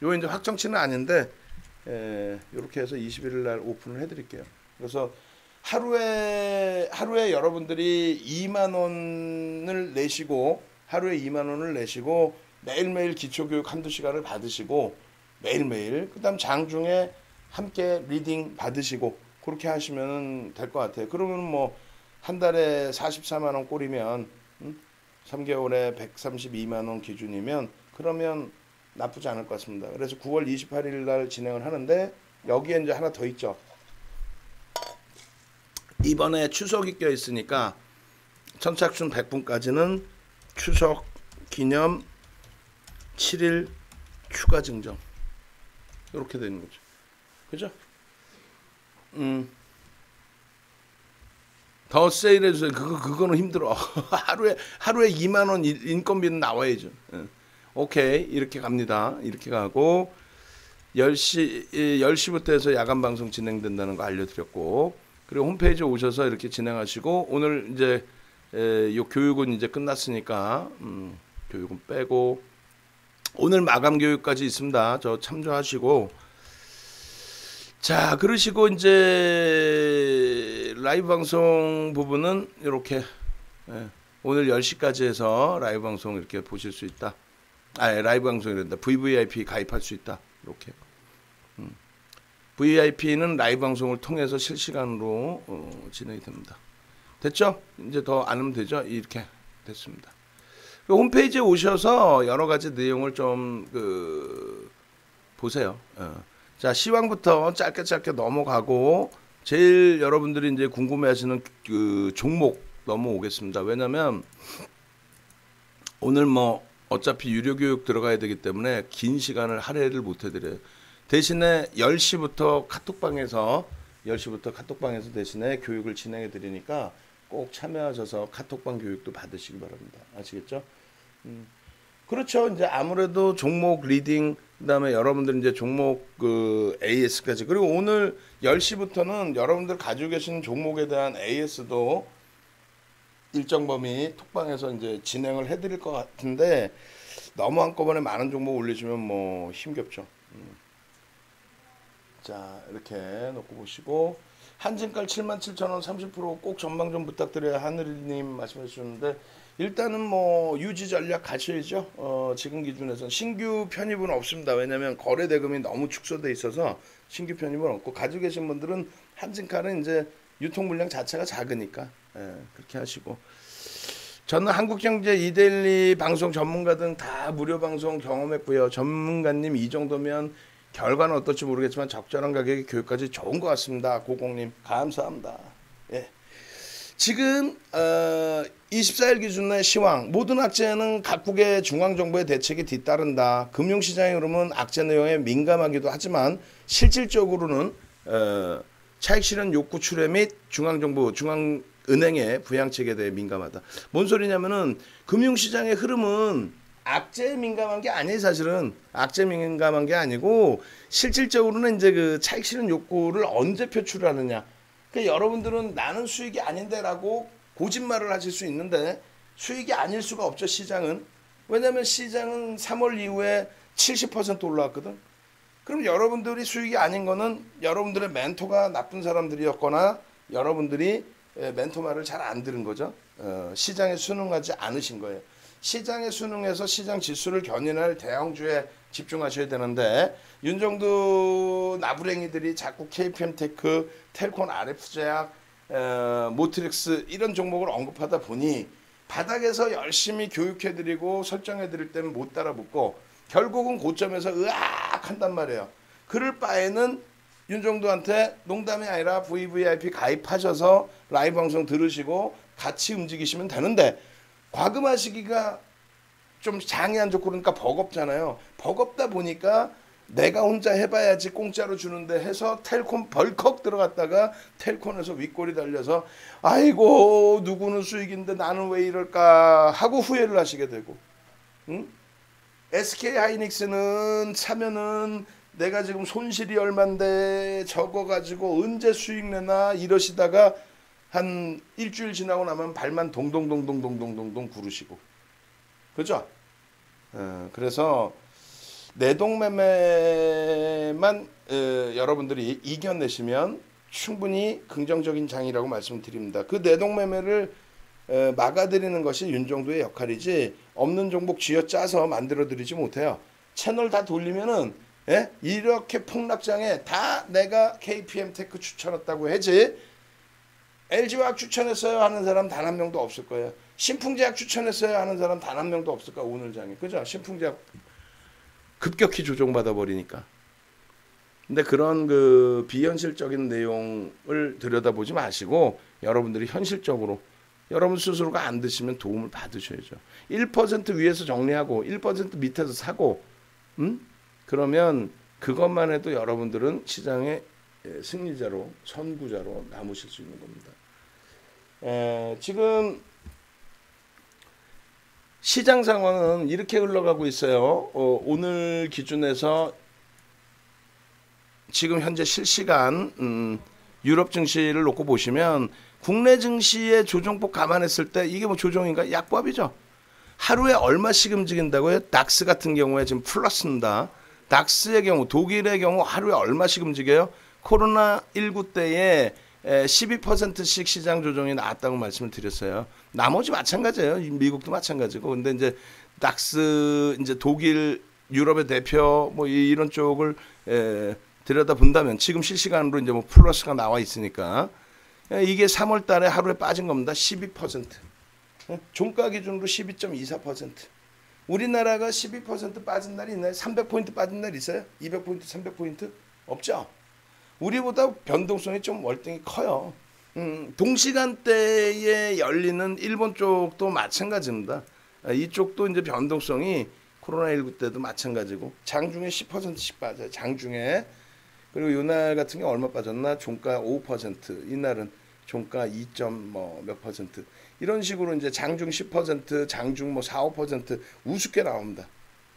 요 이제 확정치는 아닌데 이렇게 해서 21일 날 오픈을 해드릴게요. 그래서 하루에 여러분들이 2만 원을 내시고 매일매일 기초교육 한두 시간을 받으시고 매일매일 그다음 장중에 함께 리딩 받으시고 그렇게 하시면 될 것 같아요. 그러면 뭐 한 달에 44만 원 꼴이면 3개월에 132만 원 기준이면 그러면 나쁘지 않을 것 같습니다. 그래서 9월 28일 날 진행을 하는데 여기에 이제 하나 더 있죠. 이번에 추석이 껴 있으니까 선착순 100분까지는 추석 기념 7일 추가 증정 이렇게 되는 거죠. 그죠? 더 세일해 주세요. 그거는 힘들어. 하루에 2만 원 인건비는 나와야죠. 오케이. 이렇게 갑니다. 이렇게 가고 10시부터 해서 야간 방송 진행된다는 거 알려드렸고 그리고 홈페이지에 오셔서 이렇게 진행하시고 오늘 이제 요 교육은 이제 끝났으니까 교육은 빼고 오늘 마감 교육까지 있습니다. 저 참조하시고 자 그러시고 이제 라이브 방송 부분은 이렇게 오늘 10시까지 해서 라이브 방송 이렇게 보실 수 있다. 라이브 방송이란다. VVIP 가입할 수 있다. 이렇게. VIP는 라이브 방송을 통해서 실시간으로 진행이 됩니다. 됐죠? 이제 더 안 하면 되죠? 이렇게 됐습니다. 홈페이지에 오셔서 여러 가지 내용을 좀 보세요. 자, 시황부터 짧게 넘어가고 제일 여러분들이 이제 궁금해하시는 그 종목 넘어오겠습니다. 왜냐면 오늘 뭐 어차피 유료 교육 들어가야 되기 때문에 긴 시간을 할애를 못 해드려요. 대신에 10시부터 카톡방에서 대신에 교육을 진행해 드리니까 꼭 참여하셔서 카톡방 교육도 받으시기 바랍니다. 아시겠죠? 그렇죠. 이제 아무래도 종목 리딩, 그다음에 여러분들 이제 종목 AS까지, 그리고 오늘 10시부터는 여러분들 가지고 계신 종목에 대한 AS도 일정 범위 톡방에서 이제 진행을 해드릴 것 같은데, 너무 한꺼번에 많은 종목 올리시면 뭐 힘겹죠. 자, 이렇게 놓고 보시고, 한진칼 77,000원 30% 전망 좀 부탁드려요. 하늘님 말씀해 주셨는데, 일단은 뭐 유지 전략 가셔야죠. 지금 기준에서는 신규 편입은 없습니다. 왜냐하면 거래 대금이 너무 축소돼 있어서 신규 편입은 없고, 가지고 계신 분들은 한진칼은 이제 유통 물량 자체가 작으니까 그렇게 하시고, 저는 한국경제 이데일리 방송 전문가 등 다 무료 방송 경험했고요. 전문가님 이 정도면 결과는 어떨지 모르겠지만 적절한 가격의 교육까지 좋은 것 같습니다. 고공님 감사합니다. 예. 지금 24일 기준의 시황, 모든 악재는 각국의 중앙정부의 대책이 뒤따른다. 금융시장의 흐름은 악재 내용에 민감하기도 하지만 실질적으로는 차익실현 욕구 출회 및 중앙정부, 중앙은행의 부양책에 대해 민감하다. 뭔 소리냐면은 금융시장의 흐름은 악재에 민감한 게 아니에요. 사실은 악재에 민감한 게 아니고, 실질적으로는 이제 그 차익실현 욕구를 언제 표출하느냐. 그러니까 여러분들은 나는 수익이 아닌데라고 거짓말을 하실 수 있는데, 수익이 아닐 수가 없죠. 시장은. 왜냐하면 시장은 3월 이후에 70% 올라왔거든. 그럼 여러분들이 수익이 아닌 거는 여러분들의 멘토가 나쁜 사람들이었거나 여러분들이 멘토 말을 잘 안 들은 거죠. 시장에 순응하지 않으신 거예요. 시장에 순응해서 시장 지수를 견인할 대형주에 집중하셔야 되는데, 윤정도 나부랭이들이 자꾸 KPM테크, 텔콘 RF제약, 모트렉스 이런 종목을 언급하다 보니 바닥에서 열심히 교육해드리고 설정해드릴 때는 못 따라붙고 결국은 고점에서 으악 한단 말이에요. 그럴 바에는 윤정도한테 농담이 아니라 VVIP 가입하셔서 라이브 방송 들으시고 같이 움직이시면 되는데, 과금하시기가 좀 장이 안 좋고 그러니까 버겁잖아요. 버겁다 보니까 내가 혼자 해봐야지 공짜로 주는데 해서 텔콘 벌컥 들어갔다가 텔콘에서 윗골이 달려서 아이고 누구는 수익인데 나는 왜 이럴까 하고 후회를 하시게 되고, 응? SK하이닉스는 사면은 내가 지금 손실이 얼만데 저거 가지고 언제 수익 내나 이러시다가 한 일주일 지나고 나면 발만 동동동동동동동 구르시고, 그죠? 그래서 내동매매만 여러분들이 이겨내시면 충분히 긍정적인 장이라고 말씀드립니다. 그 내동매매를 막아드리는 것이 윤정도의 역할이지, 없는 종목 쥐어짜서 만들어드리지 못해요. 채널 다 돌리면은 이렇게 폭락장에 다 내가 KPM테크 추천했다고 해지, LG화학 추천했어요 하는 사람 단 한 명도 없을 거예요. 신풍제약 추천했어요 하는 사람 단 한 명도 없을 거야 오늘 장에. 그죠? 신풍제약 급격히 조정받아 버리니까. 근데 그런 그 비현실적인 내용을 들여다보지 마시고 여러분들이 현실적으로 여러분 스스로가 안 드시면 도움을 받으셔야죠. 1% 위에서 정리하고 1% 밑에서 사고, 그러면 그것만 해도 여러분들은 시장의 승리자로, 선구자로 남으실 수 있는 겁니다. 지금 시장 상황은 이렇게 흘러가고 있어요. 오늘 기준에서 지금 현재 실시간 유럽 증시를 놓고 보시면 국내 증시의 조정폭 감안했을 때 이게 뭐 조정인가? 약법이죠. 하루에 얼마씩 움직인다고요? 닥스 같은 경우에 지금 플러스입니다. 닥스의 경우, 독일의 경우 하루에 얼마씩 움직여요? 코로나19 때에 12%씩 시장 조정이 나왔다고 말씀을 드렸어요. 나머지 마찬가지예요. 미국도 마찬가지고. 근데 이제 닥스, 이제 독일, 유럽의 대표 뭐 이런 쪽을 들여다 본다면 지금 실시간으로 이제 뭐 플러스가 나와 있으니까 이게 3월 달에 하루에 빠진 겁니다. 12%. 종가 기준으로 12.24%. 우리나라가 12% 빠진 날이 있나요? 300포인트 빠진 날 있어요? 200포인트, 300포인트? 없죠. 우리보다 변동성이 좀 월등히 커요. 동시간대에 열리는 일본 쪽도 마찬가지입니다. 이쪽도 이제 변동성이 코로나19 때도 마찬가지고 장중에 10%씩 빠져요. 장중에. 그리고 이날 같은 경우 얼마 빠졌나? 종가 5%. 이날은 종가 2몇 %. 이런 식으로 이제 장중 10%, 장중 뭐 4, 5% 우습게 나옵니다.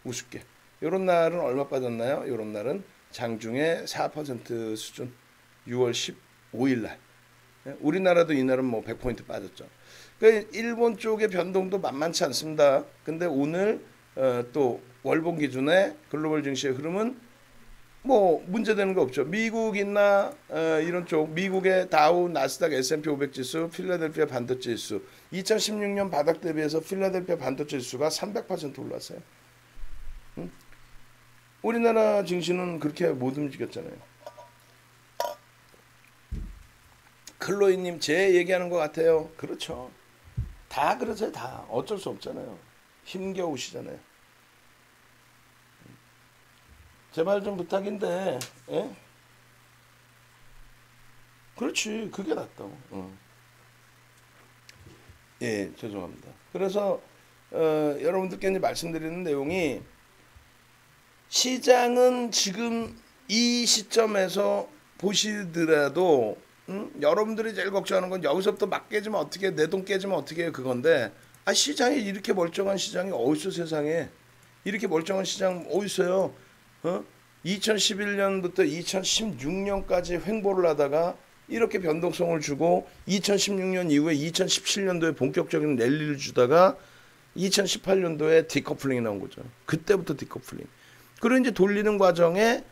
우습게. 이런 날은 얼마 빠졌나요? 이런 날은 장중에 4% 수준. 6월 15일 날. 우리나라도 이날은 뭐 100포인트 빠졌죠. 그러니까 일본 쪽의 변동도 만만치 않습니다. 근데 오늘 또 월봉 기준의 글로벌 증시의 흐름은 뭐 문제되는 거 없죠. 미국이나 이런 쪽 미국의 다우, 나스닥, S&P 500 지수, 필라델피아 반도체 지수 2016년 바닥 대비해서 필라델피아 반도체 지수가 300% 올랐어요. 응? 우리나라 증시는 그렇게 못 움직였잖아요. 클로이님 제 얘기하는 것 같아요. 그렇죠. 다 그러세요. 다 어쩔 수 없잖아요. 힘겨우시잖아요. 제발 좀 부탁인데, 예? 그렇지, 그게 낫다고. 예, 죄송합니다. 그래서 여러분들께 이제 말씀드리는 내용이 시장은 지금 이 시점에서 보시더라도 여러분들이 제일 걱정하는 건 여기서부터 막 깨지면 어떻게 내 돈 깨지면 어떻게 해요 그건데 시장이 이렇게 멀쩡한 시장이 어딨어 세상에. 이렇게 멀쩡한 시장 어딨어요. 2011년부터 2016년까지 횡보를 하다가 이렇게 변동성을 주고 2016년 이후에 2017년도에 본격적인 랠리를 주다가 2018년도에 디커플링이 나온 거죠. 그때부터 디커플링. 그리고 이제 돌리는 과정에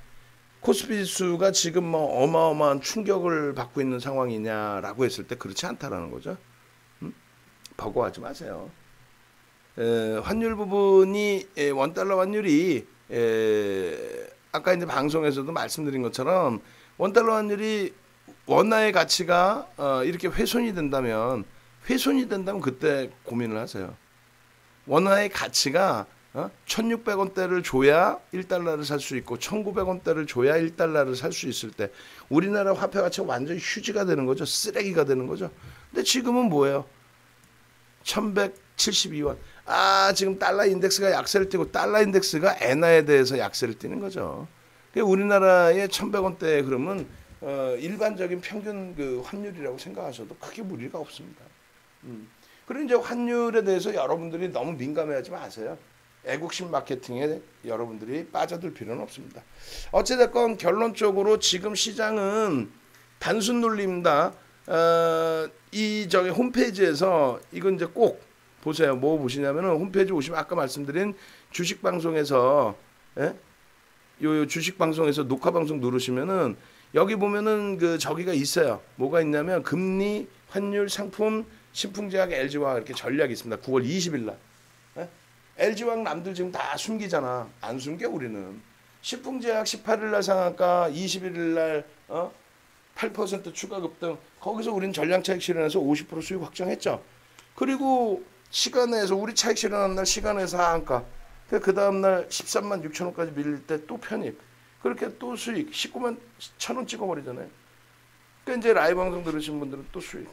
코스피 지수가 지금 뭐 어마어마한 충격을 받고 있는 상황이냐라고 했을 때 그렇지 않다라는 거죠. 버거워하지 마세요. 환율 부분이 원달러 환율이 아까 이제 방송에서도 말씀드린 것처럼 원달러 환율이 원화의 가치가 이렇게 훼손이 된다면 그때 고민을 하세요. 원화의 가치가 1,600원대를 줘야 1달러를 살 수 있고 1,900원대를 줘야 1달러를 살 수 있을 때 우리나라 화폐 가치가 완전히 휴지가 되는 거죠. 쓰레기가 되는 거죠. 근데 지금은 뭐예요? 1,172원. 지금 달러 인덱스가 약세를 띠고 달러 인덱스가 엔화에 대해서 약세를 띠는 거죠. 우리나라의 1,100원대 그러면 일반적인 평균 그 환율이라고 생각하셔도 크게 무리가 없습니다. 그리고 이제 환율에 대해서 여러분들이 너무 민감해하지 마세요. 애국심 마케팅에 여러분들이 빠져들 필요는 없습니다. 어찌됐건 결론적으로 지금 시장은 단순 논리입니다. 이 저기 홈페이지에서 이건 이제 꼭 보세요. 뭐 보시냐면은 홈페이지 오시면 아까 말씀드린 주식 방송에서 요 주식 방송에서 녹화 방송 누르시면은 여기 보면은 그 저기가 있어요. 뭐가 있냐면 금리, 환율, 상품, 신풍제약, LG화학 이렇게 전략이 있습니다. 9월 20일 날. LG화학 남들 지금 다 숨기잖아. 안 숨겨 우리는. 신풍제약 18일 날 상한가, 21일 날 8% 추가 급등. 거기서 우리는 전량 차익 실현해서 50% 수익 확정했죠. 그리고 시간에서 우리 차익 실현한 날 시간에서 하한가. 그 다음 날 13만 6천 원까지 밀릴 때 또 편입. 그렇게 또 수익 19만 1천 원 찍어버리잖아요. 그러니까 이제 라이브 방송 들으신 분들은 또 수익.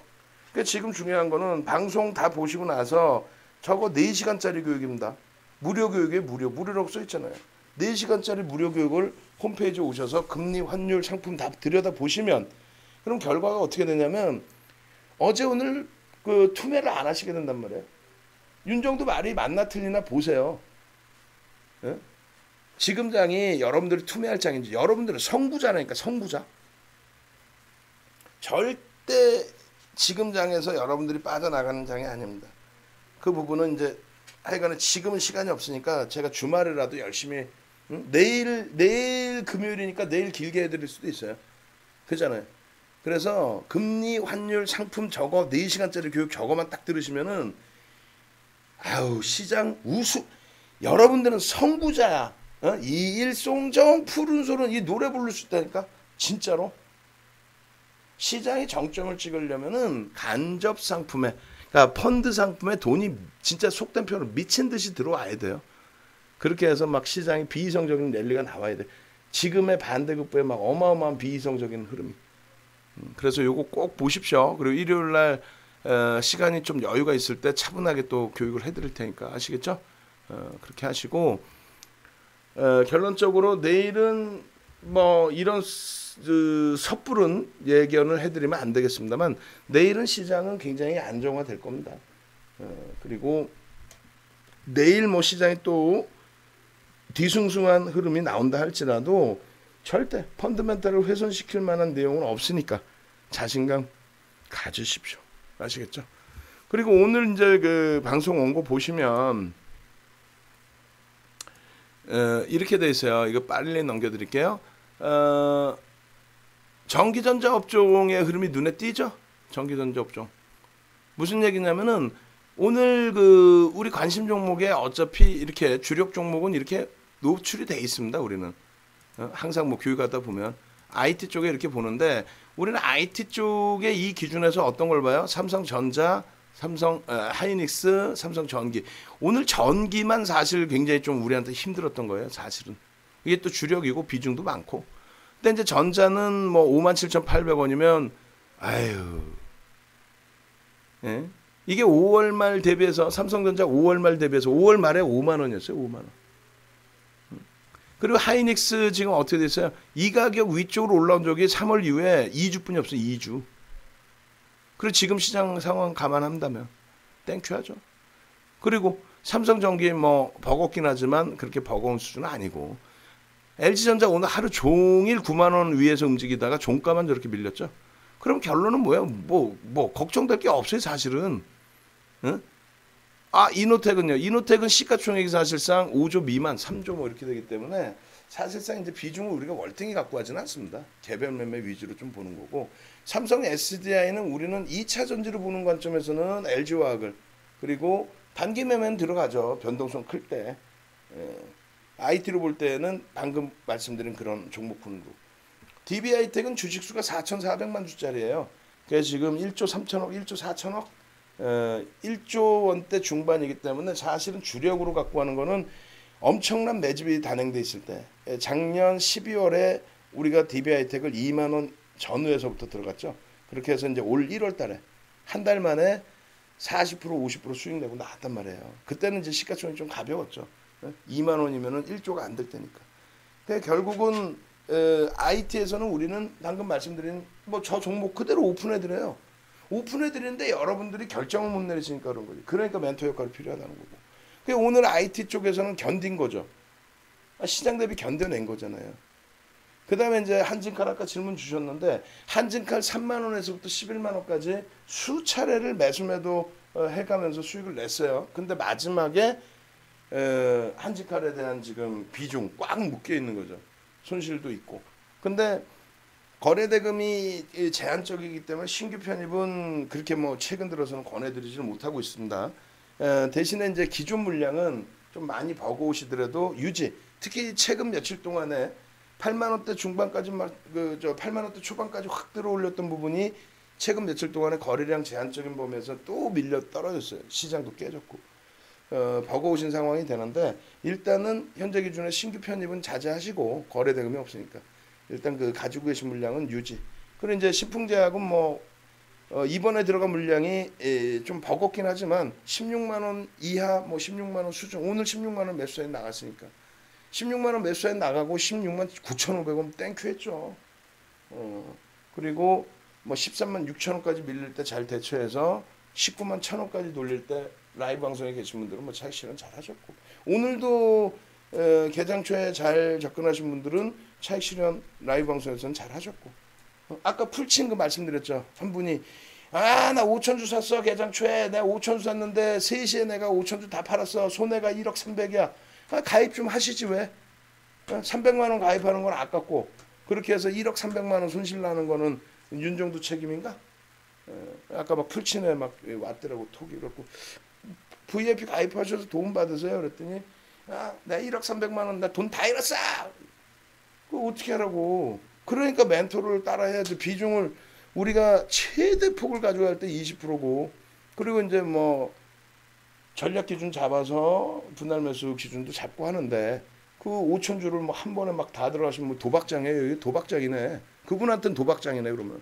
그러니까 지금 중요한 거는 방송 다 보시고 나서 저거 4시간짜리 교육입니다. 무료 교육에 무료라고 써있잖아요. 4시간짜리 무료 교육을 홈페이지에 오셔서 금리, 환율, 상품 다 들여다보시면 그럼 결과가 어떻게 되냐면 어제 오늘 그 투매를 안 하시게 된단 말이에요. 윤정도 말이 맞나 틀리나 보세요. 예? 지금 장이 여러분들이 투매할 장인지 여러분들은 선구자라니까 선구자. 절대 지금 장에서 여러분들이 빠져나가는 장이 아닙니다. 그 부분은 이제 하여간에 지금은 시간이 없으니까 제가 주말이라도 열심히 내일 금요일이니까 내일 길게 해드릴 수도 있어요. 그잖아요. 그래서 금리, 환율, 상품 저거 4시간짜리 교육 저거만 딱 들으시면은 시장 우수. 여러분들은 선구자야. 이일송정 푸른 소는 이 노래 부를 수 있다니까 진짜로. 시장이 정점을 찍으려면은 간접 상품에, 그러니까 펀드 상품에 돈이 진짜 속된 표현으로 미친 듯이 들어와야 돼요. 그렇게 해서 막 시장이 비이성적인 랠리가 나와야 돼. 지금의 반대급부에 막 어마어마한 비이성적인 흐름이. 그래서 요거 꼭 보십시오. 그리고 일요일 날 시간이 좀 여유가 있을 때 차분하게 또 교육을 해드릴 테니까 아시겠죠? 그렇게 하시고 결론적으로 내일은 뭐 이런 섣부른 예견을 해드리면 안 되겠습니다만 내일은 시장은 굉장히 안정화될 겁니다. 그리고 내일 뭐 시장이 또 뒤숭숭한 흐름이 나온다 할지라도 절대 펀드멘탈을 훼손시킬 만한 내용은 없으니까 자신감 가지십시오. 아시겠죠? 그리고 오늘 이제 그 방송 원고 보시면 이렇게 돼 있어요. 이거 빨리 넘겨드릴게요. 전기전자 업종의 흐름이 눈에 띄죠? 전기전자 업종. 무슨 얘기냐면은 오늘 그 우리 관심 종목에 어차피 이렇게 주력 종목은 이렇게 노출이 돼 있습니다. 우리는 항상 뭐 교육하다 보면 IT 쪽에 이렇게 보는데 우리는 IT 쪽에 이 기준에서 어떤 걸 봐요? 삼성전자, 하이닉스, 삼성전기. 오늘 전기만 사실 굉장히 좀 우리한테 힘들었던 거예요. 사실은 이게 또 주력이고 비중도 많고. 근데 이제 전자는 뭐 57,800원이면 아유, 예? 이게 5월 말 대비해서 삼성전자 5월 말 대비해서 5월 말에 5만 원이었어요. 5만 원. 그리고 하이닉스 지금 어떻게 됐어요? 이 가격 위쪽으로 올라온 적이 3월 이후에 2주뿐이 없어요. 2주. 그리고 지금 시장 상황 감안한다면 땡큐하죠. 그리고 삼성전기 뭐 버겁긴 하지만 그렇게 버거운 수준은 아니고 LG전자 오늘 하루 종일 9만 원 위에서 움직이다가 종가만 저렇게 밀렸죠. 그럼 결론은 뭐예요? 뭐 걱정될 게 없어요. 사실은. 응? 이노텍은요. 이노텍은 시가총액이 사실상 5조 미만, 3조 뭐 이렇게 되기 때문에 사실상 이제 비중을 우리가 월등히 갖고 하지는 않습니다. 개별 매매 위주로 좀 보는 거고 삼성 SDI는 우리는 2차 전지로 보는 관점에서는 LG화학을 그리고 단기 매매는 들어가죠. 변동성 클 때. IT로 볼 때는 방금 말씀드린 그런 종목군으로. DB하이텍은 주식수가 4,400만 주짜리예요. 그래서 지금 1조 3천억, 1조 4천억 1조 원대 중반이기 때문에 사실은 주력으로 갖고 가는 거는 엄청난 매집이 단행돼 있을 때 작년 12월에 우리가 DB하이텍을 2만 원 전후에서부터 들어갔죠. 그렇게 해서 이제 올 1월 달에 한 달 만에 40% 50% 수익 내고 나왔단 말이에요. 그때는 이제 시가총액이 좀 가벼웠죠. 2만 원이면은 1조가 안 될 테니까. 근데 결국은 IT에서는 우리는 방금 말씀드린 뭐 저 종목 그대로 오픈해드려요. 오픈해드리는데 여러분들이 결정을 못 내리시니까 그런 거지. 그러니까 멘토 역할이 필요하다는 거고. 그러니까 오늘 IT 쪽에서는 견딘 거죠. 시장 대비 견뎌낸 거잖아요. 그 다음에 이제 한진칼 아까 질문 주셨는데 한진칼 3만 원에서부터 11만 원까지 수차례를 매수매도 해가면서 수익을 냈어요. 근데 마지막에 한진칼에 대한 지금 비중 꽉 묶여 있는 거죠. 손실도 있고. 근데 거래 대금이 제한적이기 때문에 신규 편입은 그렇게 뭐 최근 들어서는 권해드리지를 못하고 있습니다. 대신에 이제 기존 물량은 좀 많이 버거우시더라도 유지. 특히 최근 며칠 동안에 8만 원대 중반까지 8만 원대 초반까지 확 들어올렸던 부분이 최근 며칠 동안에 거래량 제한적인 범위에서 또 밀려 떨어졌어요. 시장도 깨졌고 버거우신 상황이 되는데 일단은 현재 기준에 신규 편입은 자제하시고 거래 대금이 없으니까 일단 그 가지고 계신 물량은 유지. 그리고 이제 신풍제약은 뭐 이번에 들어간 물량이 좀 버겁긴 하지만 16만 원 이하 뭐 16만 원 수준. 오늘 16만 원 매수에 나갔으니까 16만 원 매수에 나가고 16만 9,500원 땡큐했죠. 그리고 뭐 13만 6천 원까지 밀릴 때 잘 대처해서 19만 1천 원까지 돌릴 때 라이브 방송에 계신 분들은 뭐 차익 실현 잘 하셨고 오늘도 개장 초에 잘 접근하신 분들은 차익 실현 라이브 방송에서는 잘 하셨고 아까 풀친 거 말씀드렸죠. 한 분이 나 5천주 샀어 개장 초에 내가 5천주 샀는데 3시에 내가 5천주 다 팔았어 손해가 1억 3백이야. 가입 좀 하시지 왜? 300만 원 가입하는 건 아깝고 그렇게 해서 1억 300만 원 손실 나는 거는 윤정도 책임인가? 아까 막 풀친에 막 왔더라고 톡이 그렇고 VIP 가입하셔서 도움 받으세요. 그랬더니 내 1억 300만 원 나 돈 다 잃었어. 그거 어떻게 하라고. 그러니까 멘토를 따라 해야지. 비중을 우리가 최대 폭을 가져갈 때 20%고 그리고 이제 뭐 전략 기준 잡아서 분할 매수 기준도 잡고 하는데 그 5천 주를 뭐 한 번에 막 다 들어가시면 뭐 도박장이에요. 도박장이네. 그분한테는 도박장이네 그러면.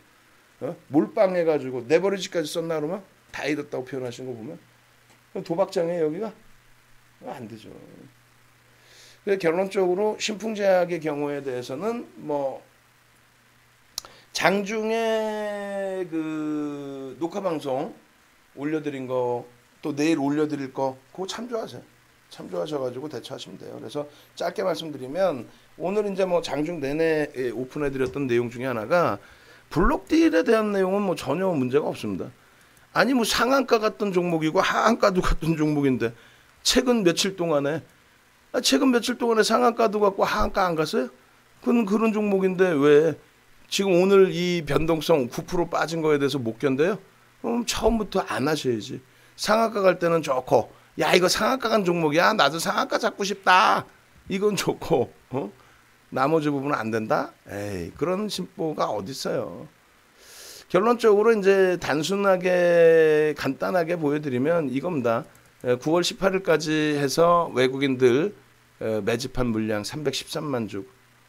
몰빵해가지고 네버리지까지 썼나 그러면 다 잃었다고 표현하신 거 보면 도박장이에요 여기가. 안 되죠. 그래서 결론적으로 신풍제약의 경우에 대해서는 뭐 장중에 그 녹화 방송 올려드린 거 또 내일 올려드릴 거 그거 참조하세요. 참조하셔가지고 대처하시면 돼요. 그래서 짧게 말씀드리면 오늘 이제 뭐 장중 내내 오픈해드렸던 내용 중에 하나가 블록딜에 대한 내용은 뭐 전혀 문제가 없습니다. 아니 뭐 상한가 같던 종목이고 하한가도 같던 종목인데 최근 며칠 동안에 상한가도 갖고 하한가 안 갔어요? 그런 종목인데 왜 지금 오늘 이 변동성 9% 빠진 거에 대해서 못 견뎌요? 그럼 처음부터 안 하셔야지. 상한가 갈 때는 좋고 야 이거 상한가 간 종목이야 나도 상한가 잡고 싶다 이건 좋고 나머지 부분은 안 된다? 에이 그런 심보가 어디 있어요. 결론적으로 이제 단순하게 간단하게 보여드리면 이겁니다. 9월 18일까지 해서 외국인들 매집한 물량 313만 주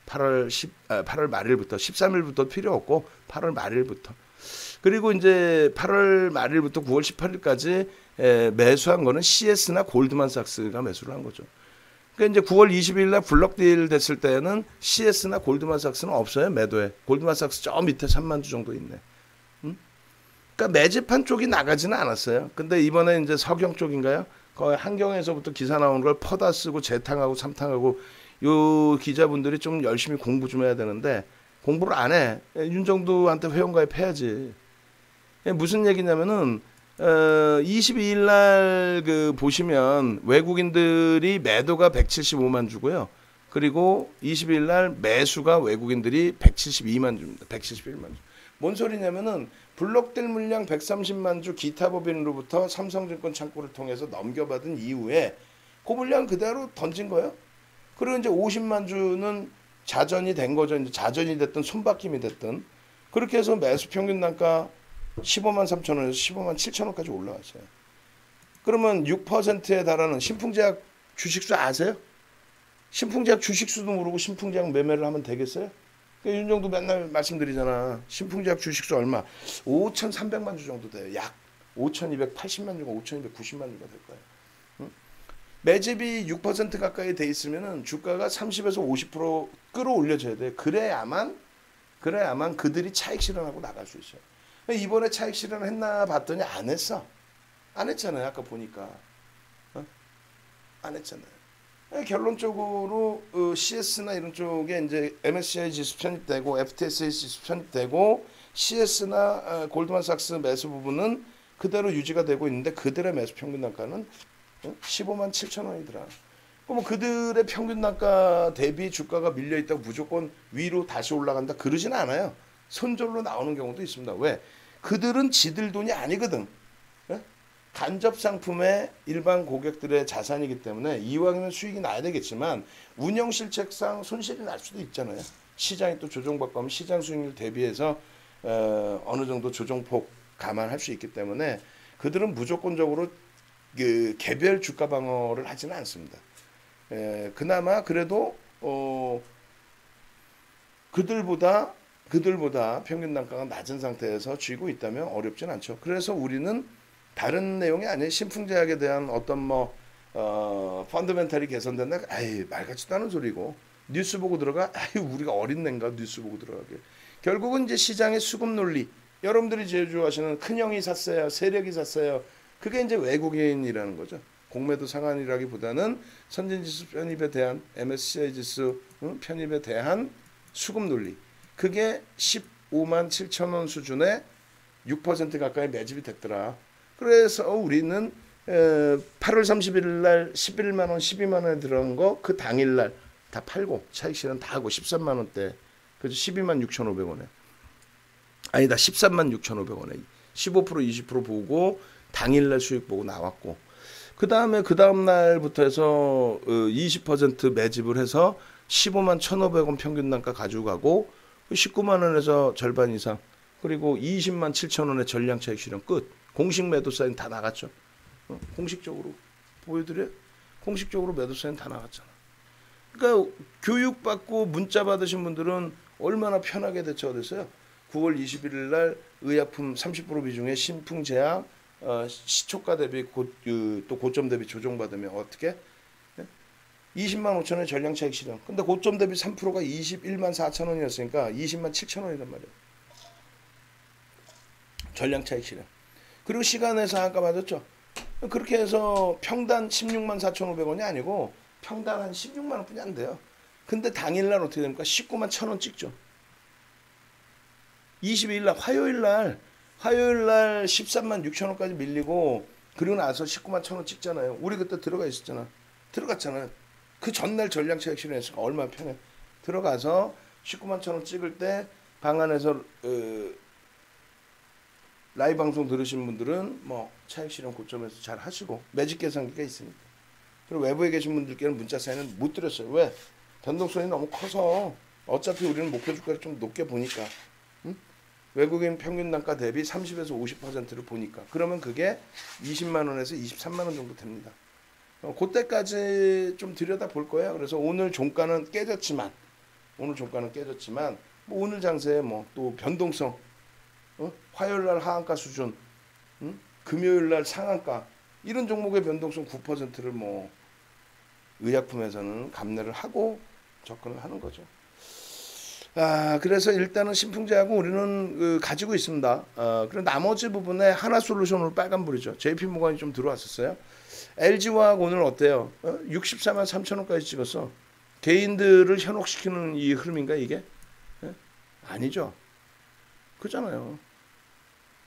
8월 말일부터 13일부터 필요 없고 8월 말일부터 그리고 이제 8월 말일부터 9월 18일까지 매수한 거는 CS나 골드만삭스가 매수를 한 거죠. 그러니까 이제 9월 20일 날 블록딜 됐을 때는 CS나 골드만삭스는 없어요. 매도에. 골드만삭스 저 밑에 3만 주 정도 있네. 그러니까 매집한 쪽이 나가지는 않았어요. 근데 이번에 이제 석영 쪽인가요? 거의 한경에서부터 기사 나오는 걸 퍼다 쓰고 재탕하고 삼탕하고 요 기자분들이 좀 열심히 공부 좀 해야 되는데 공부를 안 해. 윤정두한테 회원가입해야지. 무슨 얘기냐면은 22일 날 그 보시면 외국인들이 매도가 175만 주고요. 그리고 22일 날 매수가 외국인들이 172만 주입니다. 171만 주. 뭔 소리냐면은 블록딜 물량 130만 주 기타 법인으로부터 삼성증권 창구를 통해서 넘겨받은 이후에 그 물량 그대로 던진 거예요. 그리고 이제 50만 주는 자전이 된 거죠. 이제 자전이 됐든 손바뀜이 됐든 그렇게 해서 매수 평균 단가 15만 3천 원에서 15만 7천 원까지 올라왔어요. 그러면 6%에 달하는 신풍제약 주식수 아세요? 신풍제약 주식수도 모르고 신풍제약 매매를 하면 되겠어요? 윤정도 맨날 말씀드리잖아. 신풍제약 주식수 얼마? 5,300만 주 정도 돼요. 약 5,280만 주가 5,290만 주가 될 거예요. 응? 매집이 6% 가까이 돼 있으면은 주가가 30에서 50% 끌어올려줘야 돼. 그래야만 그들이 차익 실현하고 나갈 수 있어요. 이번에 차익 실현을 했나 봤더니 안 했어. 안 했잖아요. 아까 보니까. 안 했잖아요. 결론적으로 CS나 이런 쪽에 이제 MSCI 지수 편입되고 FTSE 지수 편입되고 CS나 골드만삭스 매수 부분은 그대로 유지가 되고 있는데 그들의 매수 평균 단가는 15만 7천 원이더라. 그럼 그들의 평균 단가 대비 주가가 밀려 있다고 무조건 위로 다시 올라간다 그러진 않아요. 손절로 나오는 경우도 있습니다. 왜? 그들은 지들 돈이 아니거든. 간접 상품의 일반 고객들의 자산이기 때문에 이왕이면 수익이 나야 되겠지만 운영 실책상 손실이 날 수도 있잖아요. 시장이 또 조정받고 하면 시장 수익률 대비해서 어느 정도 조정폭 감안할 수 있기 때문에 그들은 무조건적으로 그 개별 주가 방어를 하지는 않습니다. 그나마 그래도 그들보다 평균 단가가 낮은 상태에서 쥐고 있다면 어렵진 않죠. 그래서 우리는 다른 내용이 아니에요. 신풍제약에 대한 어떤 펀더멘탈이 개선된다. 아이 말 같지도 않은 소리고 뉴스 보고 들어가. 아이 우리가 어린애인가 뉴스 보고 들어가게. 결국은 이제 시장의 수급 논리. 여러분들이 제일 좋아하시는 큰형이 샀어요. 세력이 샀어요. 그게 이제 외국인이라는 거죠. 공매도 상한이라기보다는 선진지수 편입에 대한 MSCI 지수 편입에 대한 수급 논리. 그게 15만 7천 원 수준의 6% 가까이 매집이 됐더라. 그래서 우리는 8월 31일 날 11만 원, 12만 원에 들어간 거 그 당일 날 다 팔고 차익 실현 다 하고 13만 원대. 그래서 12만 6,500원에. 아니다. 13만 6,500원에. 15% 20% 보고 당일 날 수익 보고 나왔고. 그 다음 날부터 해서 20% 매집을 해서 15만 1,500원 평균 단가 가지고 가고 19만 원에서 절반 이상 그리고 20만 7천 원의 전량 차익 실현 끝. 공식 매도 사인 다 나갔죠. 공식적으로 보여드려? 공식적으로 매도 사인 다 나갔잖아. 그러니까 교육받고 문자 받으신 분들은 얼마나 편하게 대처가 됐어요. 9월 21일 날 의약품 30% 비중의 신풍 제약 시초가 대비 또 고점 대비 조정받으면 어떻게? 20만 5천 원의 전량 차익 실현. 근데 고점 대비 3%가 21만 4천 원이었으니까 20만 7천 원이란 말이에요. 전량 차익 실현. 그리고 시간에서 아까 맞았죠. 그렇게 해서 평단 16만 4,500원이 아니고 평단 한 16만 원뿐이 안 돼요. 근데 당일날 어떻게 됩니까? 19만 1,000원 찍죠. 22일 날 화요일 날 13만 6천 원까지 밀리고 그리고 나서 19만 1,000원 찍잖아요. 우리 그때 들어가 있었잖아. 들어갔잖아요. 그 전날 전량 차익 실현했으니까 얼마나 편해. 들어가서 19만 1,000원 찍을 때 방 안에서 라이브 방송 들으신 분들은 뭐 차익 실현 고점에서 잘 하시고 매직 계산기가 있으니까. 그리고 외부에 계신 분들께는 문자 사인은 못 드렸어요. 왜? 변동성이 너무 커서 어차피 우리는 목표 주가를 좀 높게 보니까. 응? 외국인 평균 단가 대비 30에서 50%를 보니까. 그러면 그게 20만 원에서 23만 원 정도 됩니다. 그때까지 좀 들여다 볼 거예요. 그래서 오늘 종가는 깨졌지만 뭐 오늘 장세에 뭐 또 변동성 화요일 날 하한가 수준, 금요일 날 상한가 이런 종목의 변동성 9%를 뭐 의약품에서는 감내를 하고 접근을 하는 거죠. 그래서 일단은 신풍제하고 우리는 가지고 있습니다. 그리고 나머지 부분에 하나솔루션으로 빨간불이죠. JP모건이 좀 들어왔었어요. LG화학 오늘 어때요? 64만 3천 원까지 찍었어. 개인들을 현혹시키는 이 흐름인가 이게? 아니죠. 그잖아요.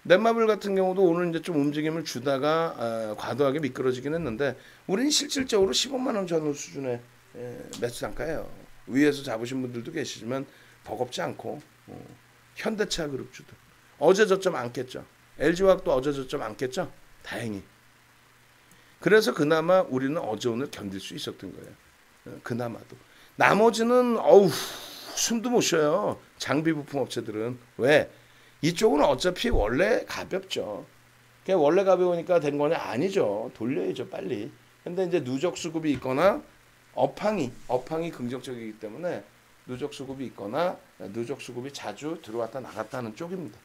넷마블 같은 경우도 오늘 이제 좀 움직임을 주다가 과도하게 미끄러지긴 했는데 우리는 실질적으로 15만 원 전후 수준의 매수 단가예요. 위에서 잡으신 분들도 계시지만 버겁지 않고 현대차 그룹주들 어제 저점 안겠죠. LG화학도 어제 저점 안겠죠. 다행히. 그래서 그나마 우리는 어제 오늘 견딜 수 있었던 거예요. 그나마도. 나머지는 숨도 못 쉬어요. 장비 부품 업체들은. 왜? 이쪽은 어차피 원래 가볍죠. 그냥 원래 가벼우니까 된 거냐? 아니죠. 돌려야죠, 빨리. 근데 이제 누적 수급이 있거나 업황이 긍정적이기 때문에 누적 수급이 있거나 누적 수급이 자주 들어왔다 나갔다 하는 쪽입니다.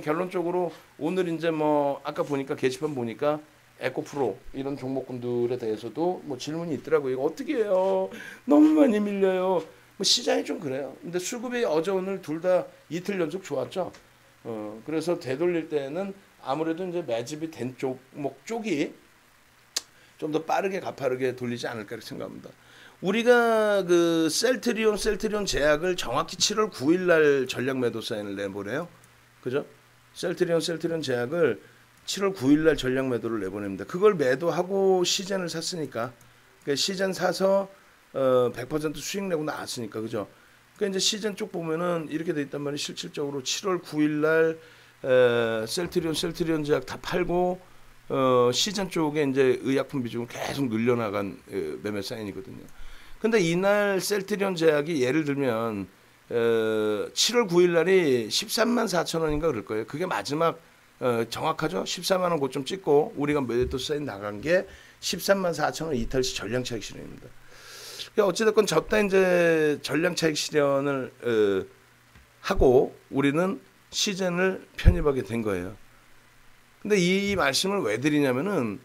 결론적으로 오늘 이제 뭐 아까 보니까 게시판 보니까 에코프로 이런 종목군들에 대해서도 뭐 질문이 있더라고요. 이거 어떻게 해요? 너무 많이 밀려요. 뭐 시장이 좀 그래요. 근데 수급이 어제 오늘 둘 다 이틀 연속 좋았죠. 그래서 되돌릴 때는 아무래도 이제 매집이 된 종목 쪽이 좀 더 빠르게 가파르게 돌리지 않을까 생각합니다. 우리가 그 셀트리온 제약을 정확히 7월 9일 날 전략 매도 사인을 내보내요. 그죠? 셀트리온 제약을 7월 9일 날 전략 매도를 내보냅니다. 그걸 매도하고 시젠을 샀으니까. 그러니까 시젠 사서 100% 수익 내고 나왔으니까. 그죠? 그러니까 이제 시즌 쪽 보면은 이렇게 돼 있단 말이에요. 실질적으로 7월 9일 날 셀트리온 제약 다 팔고 시즌 쪽에 이제 의약품 비중을 계속 늘려나간 매매 사인이거든요. 근데 이날 셀트리온 제약이 예를 들면 7월 9일 날이 13만 4천 원인가 그럴 거예요. 그게 마지막 정확하죠? 14만 원 고점 찍고 우리가 매도 사인 나간 게 13만 4천 원 이탈시 전량 차익 실현입니다. 어찌됐건 저따 이제 전량 차익 실현을 하고 우리는 시즌을 편입하게 된 거예요. 근데 이 말씀을 왜 드리냐면은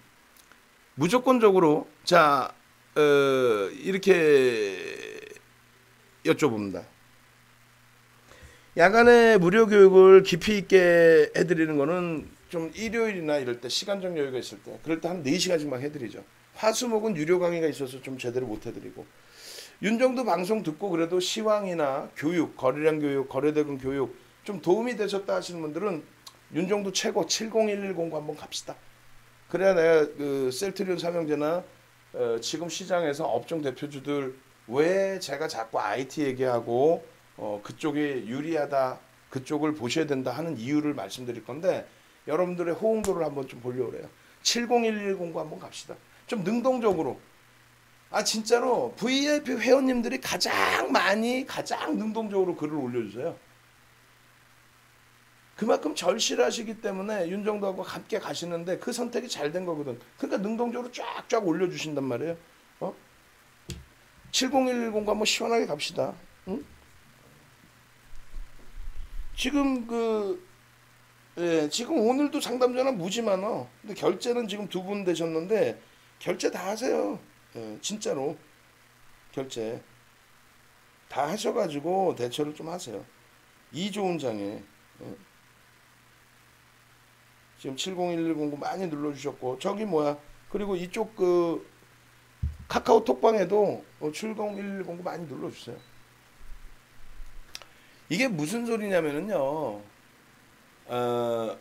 무조건적으로 이렇게 여쭤봅니다. 야간에 무료 교육을 깊이 있게 해드리는 거는 좀 일요일이나 이럴 때 시간적 여유가 있을 때 그럴 때 한 4시간씩만 해드리죠. 화수목은 유료 강의가 있어서 좀 제대로 못 해드리고 윤정도 방송 듣고 그래도 시황이나 교육, 거래량 교육, 거래대금 교육 좀 도움이 되셨다 하시는 분들은 윤정도 최고 70110 한번 갑시다. 그래야 내가 그 셀트리온 삼형제나 지금 시장에서 업종 대표주들 왜 제가 자꾸 IT 얘기하고 그쪽이 유리하다, 그쪽을 보셔야 된다 하는 이유를 말씀드릴 건데 여러분들의 호응도를 한번 좀 보려고 그래요. 70110 한번 갑시다. 좀 능동적으로. 아 진짜로 VIP 회원님들이 가장 능동적으로 글을 올려주세요. 그만큼 절실하시기 때문에 윤정도하고 함께 가시는데 그 선택이 잘 된 거거든. 그러니까 능동적으로 쫙쫙 올려주신단 말이에요. 70110과 한번 시원하게 갑시다. 응? 지금 지금 오늘도 상담 전화 무지 많아. 근데 결제는 지금 2분 되셨는데 결제 다 하세요. 진짜로 결제 다 하셔가지고 대처를 좀 하세요. 이 좋은 장에 지금 70110 많이 눌러주셨고 저기 뭐야 그리고 이쪽 카카오톡방에도 70110 많이 눌러주세요. 이게 무슨 소리냐면은요.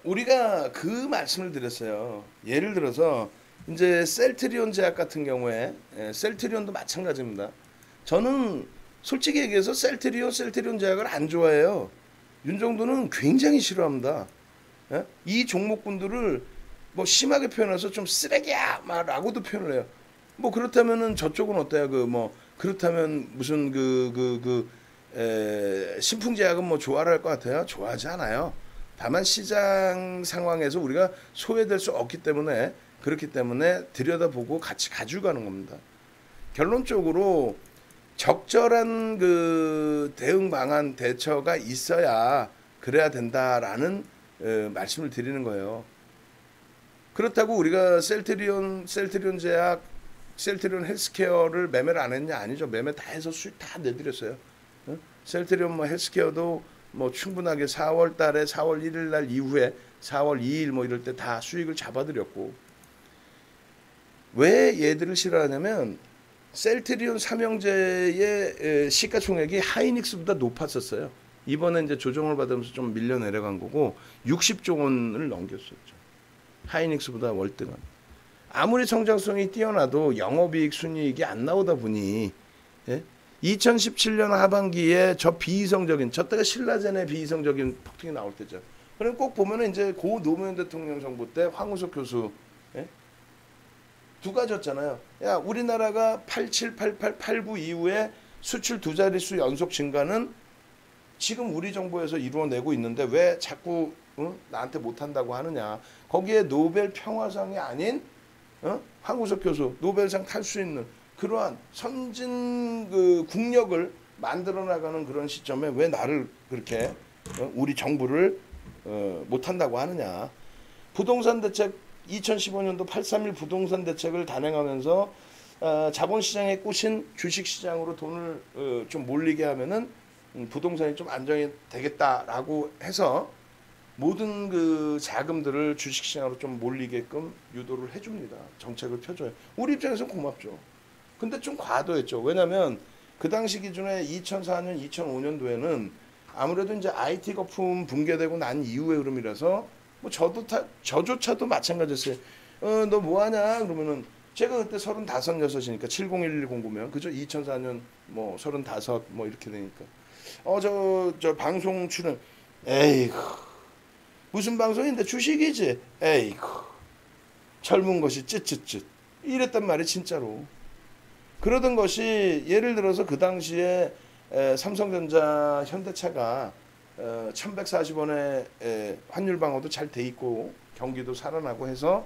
우리가 그 말씀을 드렸어요. 예를 들어서 이제 셀트리온 제약 같은 경우에 셀트리온도 마찬가지입니다. 저는 솔직히 얘기해서 셀트리온 제약을 안 좋아해요. 윤정도는 굉장히 싫어합니다. 이 종목군들을 뭐 심하게 표현해서 좀 쓰레기야 라고도 표현을 해요. 뭐 그렇다면은 저쪽은 어때요? 그렇다면 무슨 신풍제약은 뭐 좋아할 것 같아요? 좋아하지 않아요. 다만 시장 상황에서 우리가 소외될 수 없기 때문에 그렇기 때문에 들여다보고 같이 가지고 가는 겁니다. 결론적으로 적절한 대응 방안 대처가 있어야 그래야 된다라는 말씀을 드리는 거예요. 그렇다고 우리가 셀트리온 제약, 셀트리온 헬스케어를 매매를 안 했냐? 아니죠. 매매 다 해서 수익 다 내드렸어요. 셀트리온 뭐 헬스케어도 뭐 충분하게 4월 달에 4월 1일 날 이후에 4월 2일 뭐 이럴 때 다 수익을 잡아드렸고 왜 얘들을 싫어하냐면 셀트리온 삼형제의 시가총액이 하이닉스보다 높았었어요. 이번에 이제 조정을 받으면서 좀 밀려 내려간 거고 60조 원을 넘겼었죠. 하이닉스보다 월등한. 아무리 성장성이 뛰어나도 영업이익 순이익이 안 나오다 보니 2017년 하반기에 저때가 신라젠의 비이성적인 폭등이 나올 때죠. 그럼 꼭 보면은 이제 고 노무현 대통령 정부 때 황우석 교수 두 가지였잖아요. 야, 우리나라가 87, 88, 89 이후에 수출 두 자릿수 연속 증가는 지금 우리 정부에서 이루어내고 있는데 왜 자꾸 나한테 못한다고 하느냐. 거기에 노벨 평화상이 아닌 황우석 교수 노벨상 탈 수 있는 그러한 선진 국력을 만들어 나가는 그런 시점에 왜 나를 그렇게 우리 정부를 못한다고 하느냐. 부동산 대책 2015년도 831 부동산 대책을 단행하면서 자본시장에 꼬신 주식시장으로 돈을 좀 몰리게 하면은 부동산이 좀 안정이 되겠다라고 해서 모든 자금들을 주식시장으로 좀 몰리게끔 유도를 해줍니다. 정책을 펴줘요. 우리 입장에서는 고맙죠. 근데 좀 과도했죠. 왜냐하면 그 당시 기준에 2004년, 2005년도에는 아무래도 이제 IT 거품 붕괴되고 난 이후의 흐름이라서 뭐 저조차도 마찬가지였어요. 너 뭐하냐 그러면은 제가 그때 35, 6이니까 70110구면 그죠? 2004년 뭐 35 뭐 이렇게 되니까 저 방송 출연 에이구 무슨 방송인데 주식이지 에이구 젊은 것이 쯧쯧쯧 이랬단 말이에요. 진짜로. 그러던 것이 예를 들어서 그 당시에 삼성전자 현대차가 1140원에 환율 방어도 잘 돼 있고 경기도 살아나고 해서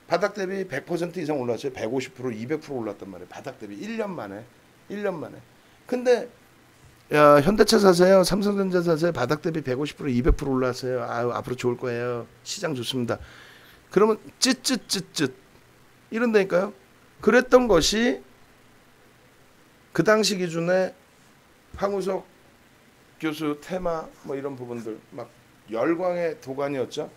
바닥 대비 100% 이상 올랐어요. 150%, 200% 올랐단 말이에요. 바닥 대비 1년 만에. 근데 야, 현대차 사세요. 삼성전자 사세요. 바닥 대비 150%, 200% 올랐어요. 아유, 앞으로 좋을 거예요. 시장 좋습니다. 그러면 쯧쯧쯧쯧 이런다니까요. 그랬던 것이 그 당시 기준에 황우석 교수 테마 뭐 이런 부분들 막 열광의 도가니였죠.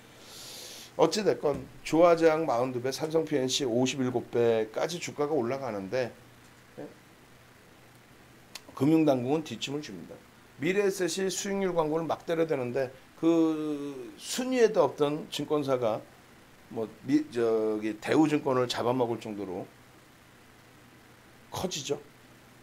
어찌됐건 조화제약 42배, 삼성 PNC 57배까지 주가가 올라가는데 금융당국은 뒷짐을 줍니다. 미래에셋이 수익률 광고를 막 때려대는데 그 순위에도 없던 증권사가 대우증권을 잡아먹을 정도로 커지죠.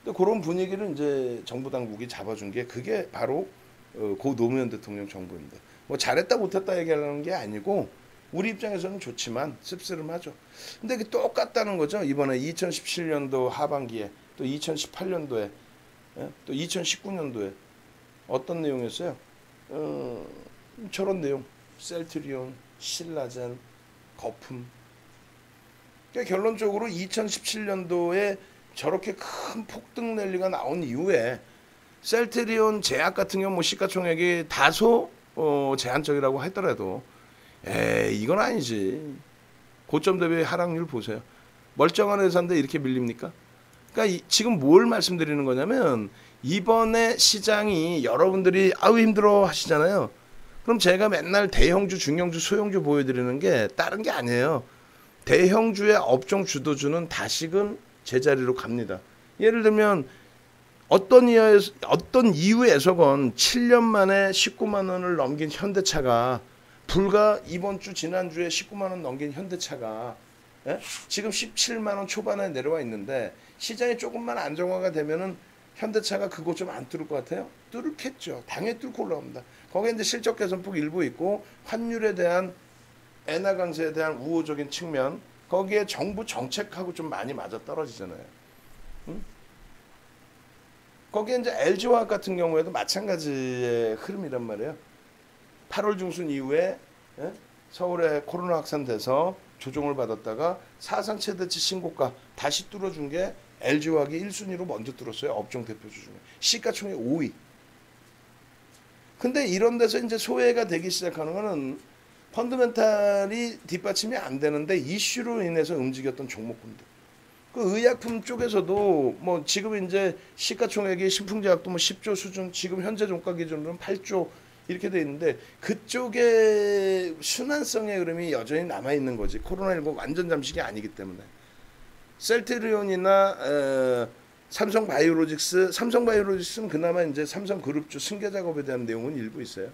근데 그런 분위기를 이제 정부 당국이 잡아준 게 그게 바로 고 노무현 대통령 정부입니다. 뭐 잘했다 못했다 얘기하는 게 아니고 우리 입장에서는 좋지만 씁쓸하죠. 근데 그 똑같다는 거죠. 이번에 2017년도 하반기에 또 2018년도에 또 2019년도에 어떤 내용이었어요? 저런 내용. 셀트리온, 신라젠, 거품. 그러니까 결론적으로 2017년도에 저렇게 큰 폭등 랠리가 나온 이후에 셀트리온 제약 같은 경우 뭐 시가총액이 다소 제한적이라고 하더라도 이건 아니지. 고점 대비 하락률 보세요. 멀쩡한 회사인데 이렇게 밀립니까? 그러니까 지금 뭘 말씀드리는 거냐면 이번에 시장이 여러분들이 아우 힘들어 하시잖아요. 그럼 제가 맨날 대형주, 중형주, 소형주 보여드리는 게 다른 게 아니에요. 대형주의 업종 주도주는 다시금 제자리로 갑니다. 예를 들면 어떤 이유에서건 7년 만에 19만 원을 넘긴 현대차가 불과 이번 주 지난주에 19만 원 넘긴 현대차가 지금 17만 원 초반에 내려와 있는데 시장이 조금만 안정화가 되면은 현대차가 그거 좀 안 뚫을 것 같아요? 뚫겠죠. 당연히 뚫고 올라옵니다. 거기에 이제 실적 개선폭 일부 있고 환율에 대한 엔화 강세에 대한 우호적인 측면 거기에 정부 정책하고 좀 많이 맞아 떨어지잖아요. 응? 거기에 이제 LG화학 같은 경우에도 마찬가지의 흐름이란 말이에요. 8월 중순 이후에 서울에 코로나 확산돼서 조정을 받았다가 사상 최대치 신고가 다시 뚫어준 게 LG화학이 1순위로 먼저 뚫었어요. 업종 대표주 중에. 시가총액 5위. 근데 이런 데서 이제 소외가 되기 시작하는 거는 펀더멘탈이 뒷받침이 안 되는데 이슈로 인해서 움직였던 종목군들. 그 의약품 쪽에서도 뭐 지금 이제 시가총액이 신풍제약도 뭐 10조 수준, 지금 현재 종가 기준으로는 8조 이렇게 돼 있는데 그쪽에 순환성의 흐름이 여전히 남아 있는 거지. 코로나19 완전 잠식이 아니기 때문에. 셀트리온이나 삼성바이오로직스는 그나마 이제 삼성그룹주 승계 작업에 대한 내용은 일부 있어요.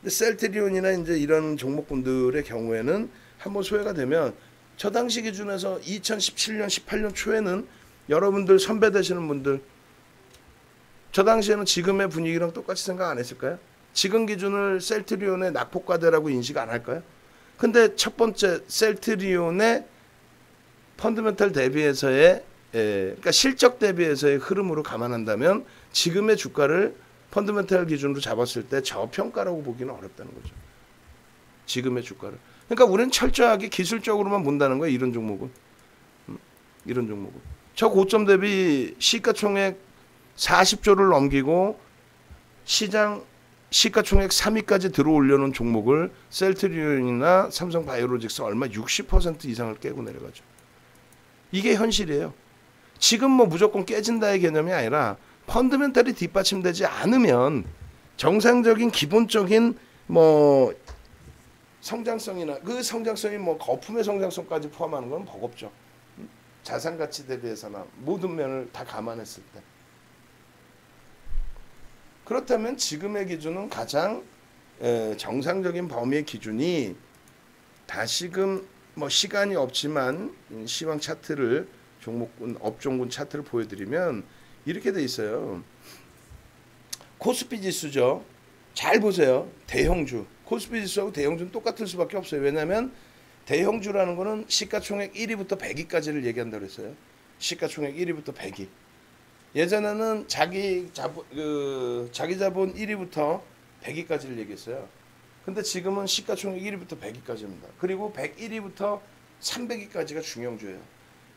근데 셀트리온이나 이제 이런 종목군들의 경우에는 한번 소외가 되면 저 당시 기준에서 2017년, 18년 초에는 여러분들 선배 되시는 분들 저 당시에는 지금의 분위기랑 똑같이 생각 안 했을까요? 지금 기준을 셀트리온의 낙폭과대라고 인식 안 할까요? 근데 첫 번째 셀트리온의 펀더멘탈 대비해서의 그러니까 실적 대비해서의 흐름으로 감안한다면 지금의 주가를 펀더멘탈 기준으로 잡았을 때 저평가라고 보기는 어렵다는 거죠. 지금의 주가를. 그러니까 우리는 철저하게 기술적으로만 본다는 거예요. 이런 종목은. 이런 종목은. 저 고점 대비 시가총액 40조를 넘기고 시장 시가총액 3위까지 들어올려놓은 종목을 셀트리온이나 삼성바이오로직스 얼마 60% 이상을 깨고 내려가죠. 이게 현실이에요. 지금 뭐 무조건 깨진다의 개념이 아니라 펀더멘탈이 뒷받침되지 않으면 정상적인 기본적인 뭐 성장성이나 그 성장성이 뭐 거품의 성장성까지 포함하는 건 버겁죠. 자산 가치 대비해서나 모든 면을 다 감안했을 때. 그렇다면 지금의 기준은 가장 정상적인 범위의 기준이 다시금 뭐 시간이 없지만 시황 차트를 종목군 업종군 차트를 보여드리면 이렇게 돼 있어요. 코스피 지수죠. 잘 보세요. 대형주 코스피 지수하고 대형주는 똑같을 수밖에 없어요. 왜냐하면 대형주라는 거는 시가총액 1위부터 100위까지를 얘기한다고 했어요. 시가총액 1위부터 100위. 예전에는 자기 자본 1위부터 100위까지를 얘기했어요. 근데 지금은 시가총액 1위부터 100위까지입니다. 그리고 101위부터 300위까지가 중형주예요.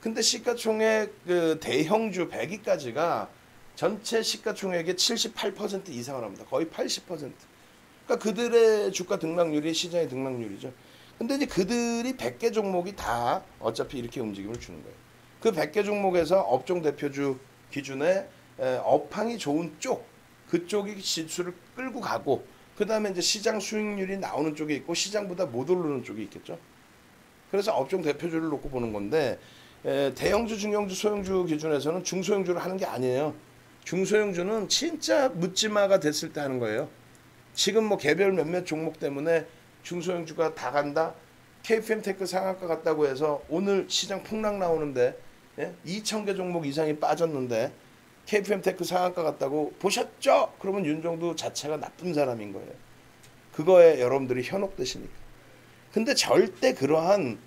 근데 시가총액 대형주 100위까지가 전체 시가총액의 78% 이상을 합니다. 거의 80%. 그러니까 그들의 주가 등락률이 시장의 등락률이죠. 근데 이제 그들이 100개 종목이 다 어차피 이렇게 움직임을 주는 거예요. 그 100개 종목에서 업종 대표주 기준에 업황이 좋은 쪽, 그쪽이 지수를 끌고 가고 그 다음에 이제 시장 수익률이 나오는 쪽에 있고 시장보다 못 오르는 쪽이 있겠죠. 그래서 업종 대표주를 놓고 보는 건데 대형주, 중형주, 소형주 기준에서는 중소형주를 하는 게 아니에요. 중소형주는 진짜 묻지마가 됐을 때 하는 거예요. 지금 뭐 개별 몇몇 종목 때문에 중소형주가 다 간다. KFM테크 상한가 갔다고 해서 오늘 시장 폭락 나오는데 2,000개 종목 이상이 빠졌는데 KFM테크 상한가 갔다고 보셨죠? 그러면 윤종두 자체가 나쁜 사람인 거예요. 그거에 여러분들이 현혹되시니까. 근데 절대 그러한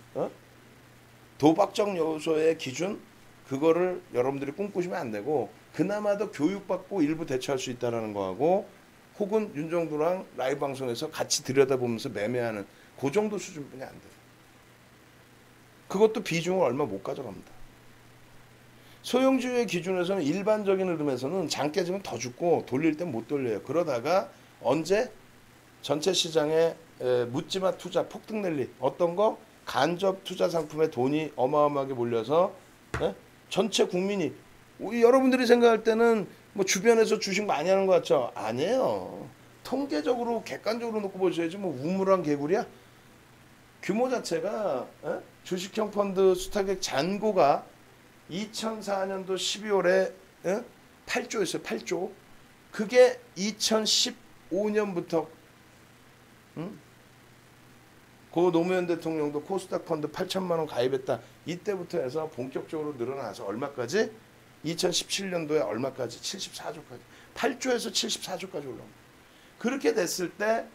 도박적 요소의 기준 그거를 여러분들이 꿈꾸시면 안 되고 그나마도 교육받고 일부 대처할 수 있다는 거하고 혹은 윤정도랑 라이브 방송에서 같이 들여다보면서 매매하는 그 정도 수준뿐이 안 돼요. 그것도 비중을 얼마 못 가져갑니다. 소형주의 기준에서는 일반적인 흐름에서는 장 깨지면 더 죽고 돌릴 땐 못 돌려요. 그러다가 언제 전체 시장에 묻지마 투자 폭등 랠리 어떤 거 간접 투자 상품에 돈이 어마어마하게 몰려서 전체 국민이 여러분들이 생각할 때는 뭐 주변에서 주식 많이 하는 것 같죠? 아니에요. 통계적으로 객관적으로 놓고 보셔야지 뭐 우물한 개구리야. 규모 자체가 주식형 펀드 수탁액 잔고가 2004년도 12월에 8조였어요. 8조. 그게 2015년부터 고 노무현 대통령도 코스닥 펀드 8천만 원 가입했다. 이때부터 해서 본격적으로 늘어나서 얼마까지? 2017년도에 얼마까지? 74조까지. 8조에서 74조까지 올라옵니다. 그렇게 됐을 때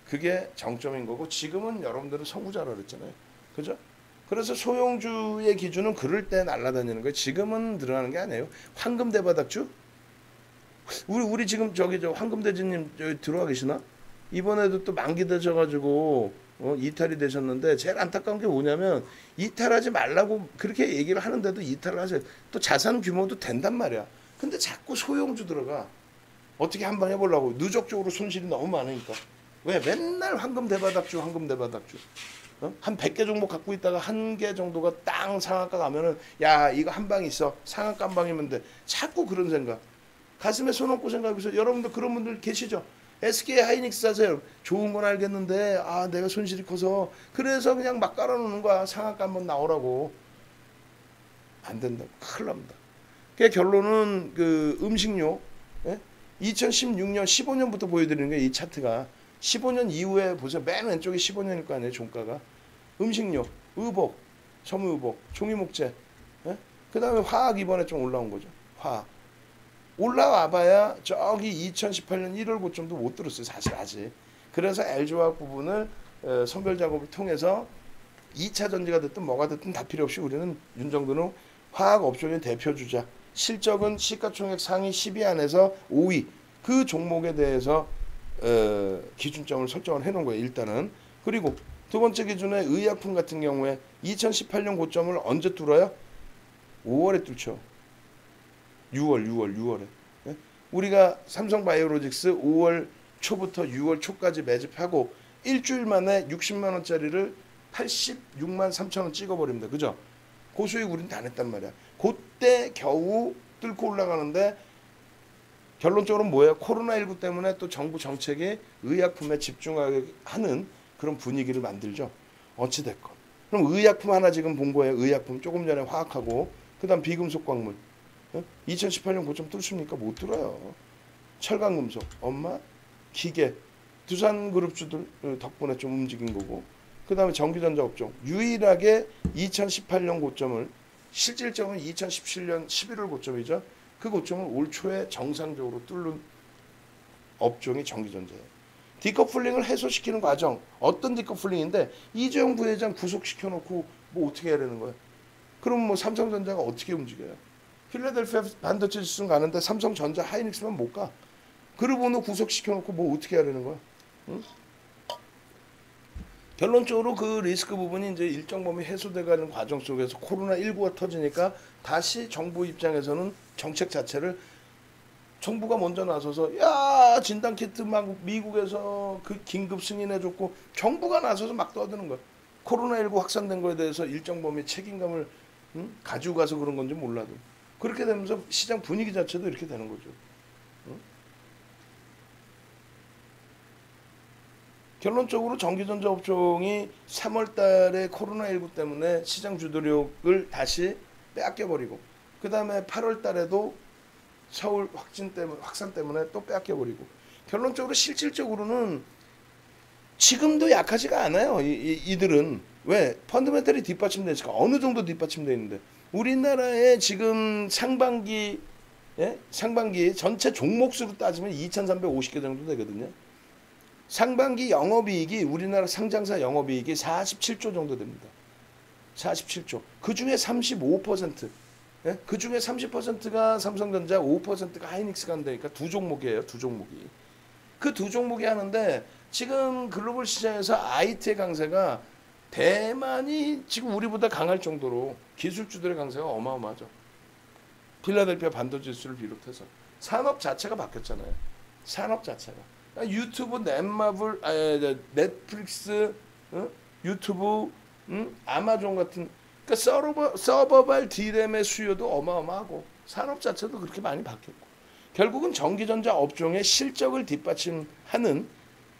그게 정점인 거고 지금은 여러분들은 선구자라 그랬잖아요. 그죠? 그래서 소형주의 기준은 그럴 때 날아다니는 거예요. 지금은 늘어나는 게 아니에요. 황금 대바닥주? 우리 지금 저 황금대지님 저기 들어와 계시나? 이번에도 또 만기 되셔가지고 이탈이 되셨는데 제일 안타까운 게 뭐냐면 이탈하지 말라고 그렇게 얘기를 하는데도 이탈을 하세요. 또 자산 규모도 된단 말이야. 근데 자꾸 소형주 들어가. 어떻게 한번 해보려고 누적적으로 손실이 너무 많으니까. 왜? 맨날 황금 대바닥주 한 100개 종목 갖고 있다가 한 개 정도가 땅 상한가 가면은 야 이거 한 방 있어. 상한가 한 방이면 돼. 자꾸 그런 생각. 가슴에 손 얹고 생각해서 여러분들 그런 분들 계시죠? SK 하이닉스 사세요. 좋은 건 알겠는데 내가 손실이 커서 그래서 그냥 막 깔아놓는 거야. 상한가 한번 나오라고. 안 된다고. 큰일 납니다. 그 결론은 그 음식료 2016년 15년부터 보여드리는 게 이 차트가 15년 이후에 보세요. 맨 왼쪽이 15년일 거 아니에요. 종가가. 음식료, 의복, 섬유의복, 종이목재 그 다음에 화학 이번에 좀 올라온 거죠. 화학. 올라와봐야 저기 2018년 1월 고점도 못 들었어요. 사실 아직. 그래서 LG화학 부분을 선별 작업을 통해서 2차 전지가 됐든 뭐가 됐든 다 필요 없이 우리는 윤정도는 화학 업종의 대표주자. 실적은 시가총액 상위 10위 안에서 5위. 그 종목에 대해서 기준점을 설정을 해놓은 거예요. 일단은. 그리고 두 번째 기준에 의약품 같은 경우에 2018년 고점을 언제 뚫어요? 5월에 뚫죠. 6월에. 우리가 삼성바이오로직스 5월 초부터 6월 초까지 매집하고 일주일 만에 60만 원짜리를 86만 3천 원 찍어버립니다. 그죠? 고수익 우린 다 냈단 말이야. 그때 겨우 뚫고 올라가는데 결론적으로 뭐예요? 코로나19 때문에 또 정부 정책이 의약품에 집중하게 하는 그런 분위기를 만들죠. 어찌됐건. 그럼 의약품 하나 지금 본 거예요. 의약품 조금 전에 화학하고 그 다음 비금속 광물 2018년 고점 뚫습니까? 못 뚫어요. 철강금속, 엄마, 기계, 두산그룹주들 덕분에 좀 움직인 거고 그 다음에 전기전자 업종 유일하게 2018년 고점을 실질적으로 2017년 11월 고점이죠. 그 고점을 올 초에 정상적으로 뚫는 업종이 전기전자예요. 디커플링을 해소시키는 과정 어떤 디커플링인데 이재용 부회장 구속시켜놓고 뭐 어떻게 해야 되는 거예요? 그럼 뭐 삼성전자가 어떻게 움직여요? 필라델피아 반도체 지수는 가는데 삼성전자 하이닉스만 못 가. 그러고는 구속시켜놓고 뭐 어떻게 해야 되는 거야? 응? 결론적으로 그 리스크 부분이 이제 일정 범위 해소돼가는 과정 속에서 코로나19가 터지니까 다시 정부 입장에서는 정책 자체를 정부가 먼저 나서서 야 진단키트 막 미국에서 그 긴급 승인해줬고 정부가 나서서 막 떠드는 거야. 코로나19 확산된 거에 대해서 일정 범위 책임감을 가지고 가서 그런 건지 몰라도 그렇게 되면서 시장 분위기 자체도 이렇게 되는 거죠. 결론적으로 전기전자 업종이 3월 달에 코로나19 때문에 시장 주도력을 다시 빼앗겨버리고 그 다음에 8월 달에도 서울 확산 때문에 또 빼앗겨버리고 결론적으로 실질적으로는 지금도 약하지가 않아요. 이들은. 왜? 펀더멘털이 뒷받침되니까 어느 정도 뒷받침되어 있는데 우리나라의 지금 상반기 전체 종목 수로 따지면 2,350개 정도 되거든요. 상반기 영업이익이 우리나라 상장사 영업이익이 47조 정도 됩니다. 47조. 그 중에 35%. 예? 그 중에 30%가 삼성전자, 5%가 하이닉스가 한다니까 두 종목이에요. 두 종목이. 그 두 종목이 하는데 지금 글로벌 시장에서 IT의 강세가 대만이 지금 우리보다 강할 정도로 기술주들의 강세가 어마어마하죠. 필라델피아 반도지수를 비롯해서 산업 자체가 바뀌었잖아요. 산업 자체가. 유튜브, 넷마블, 넷플릭스, 유튜브, 아마존 같은 그러니까 서버발 D램의 수요도 어마어마하고 산업 자체도 그렇게 많이 바뀌었고 결국은 전기전자 업종의 실적을 뒷받침하는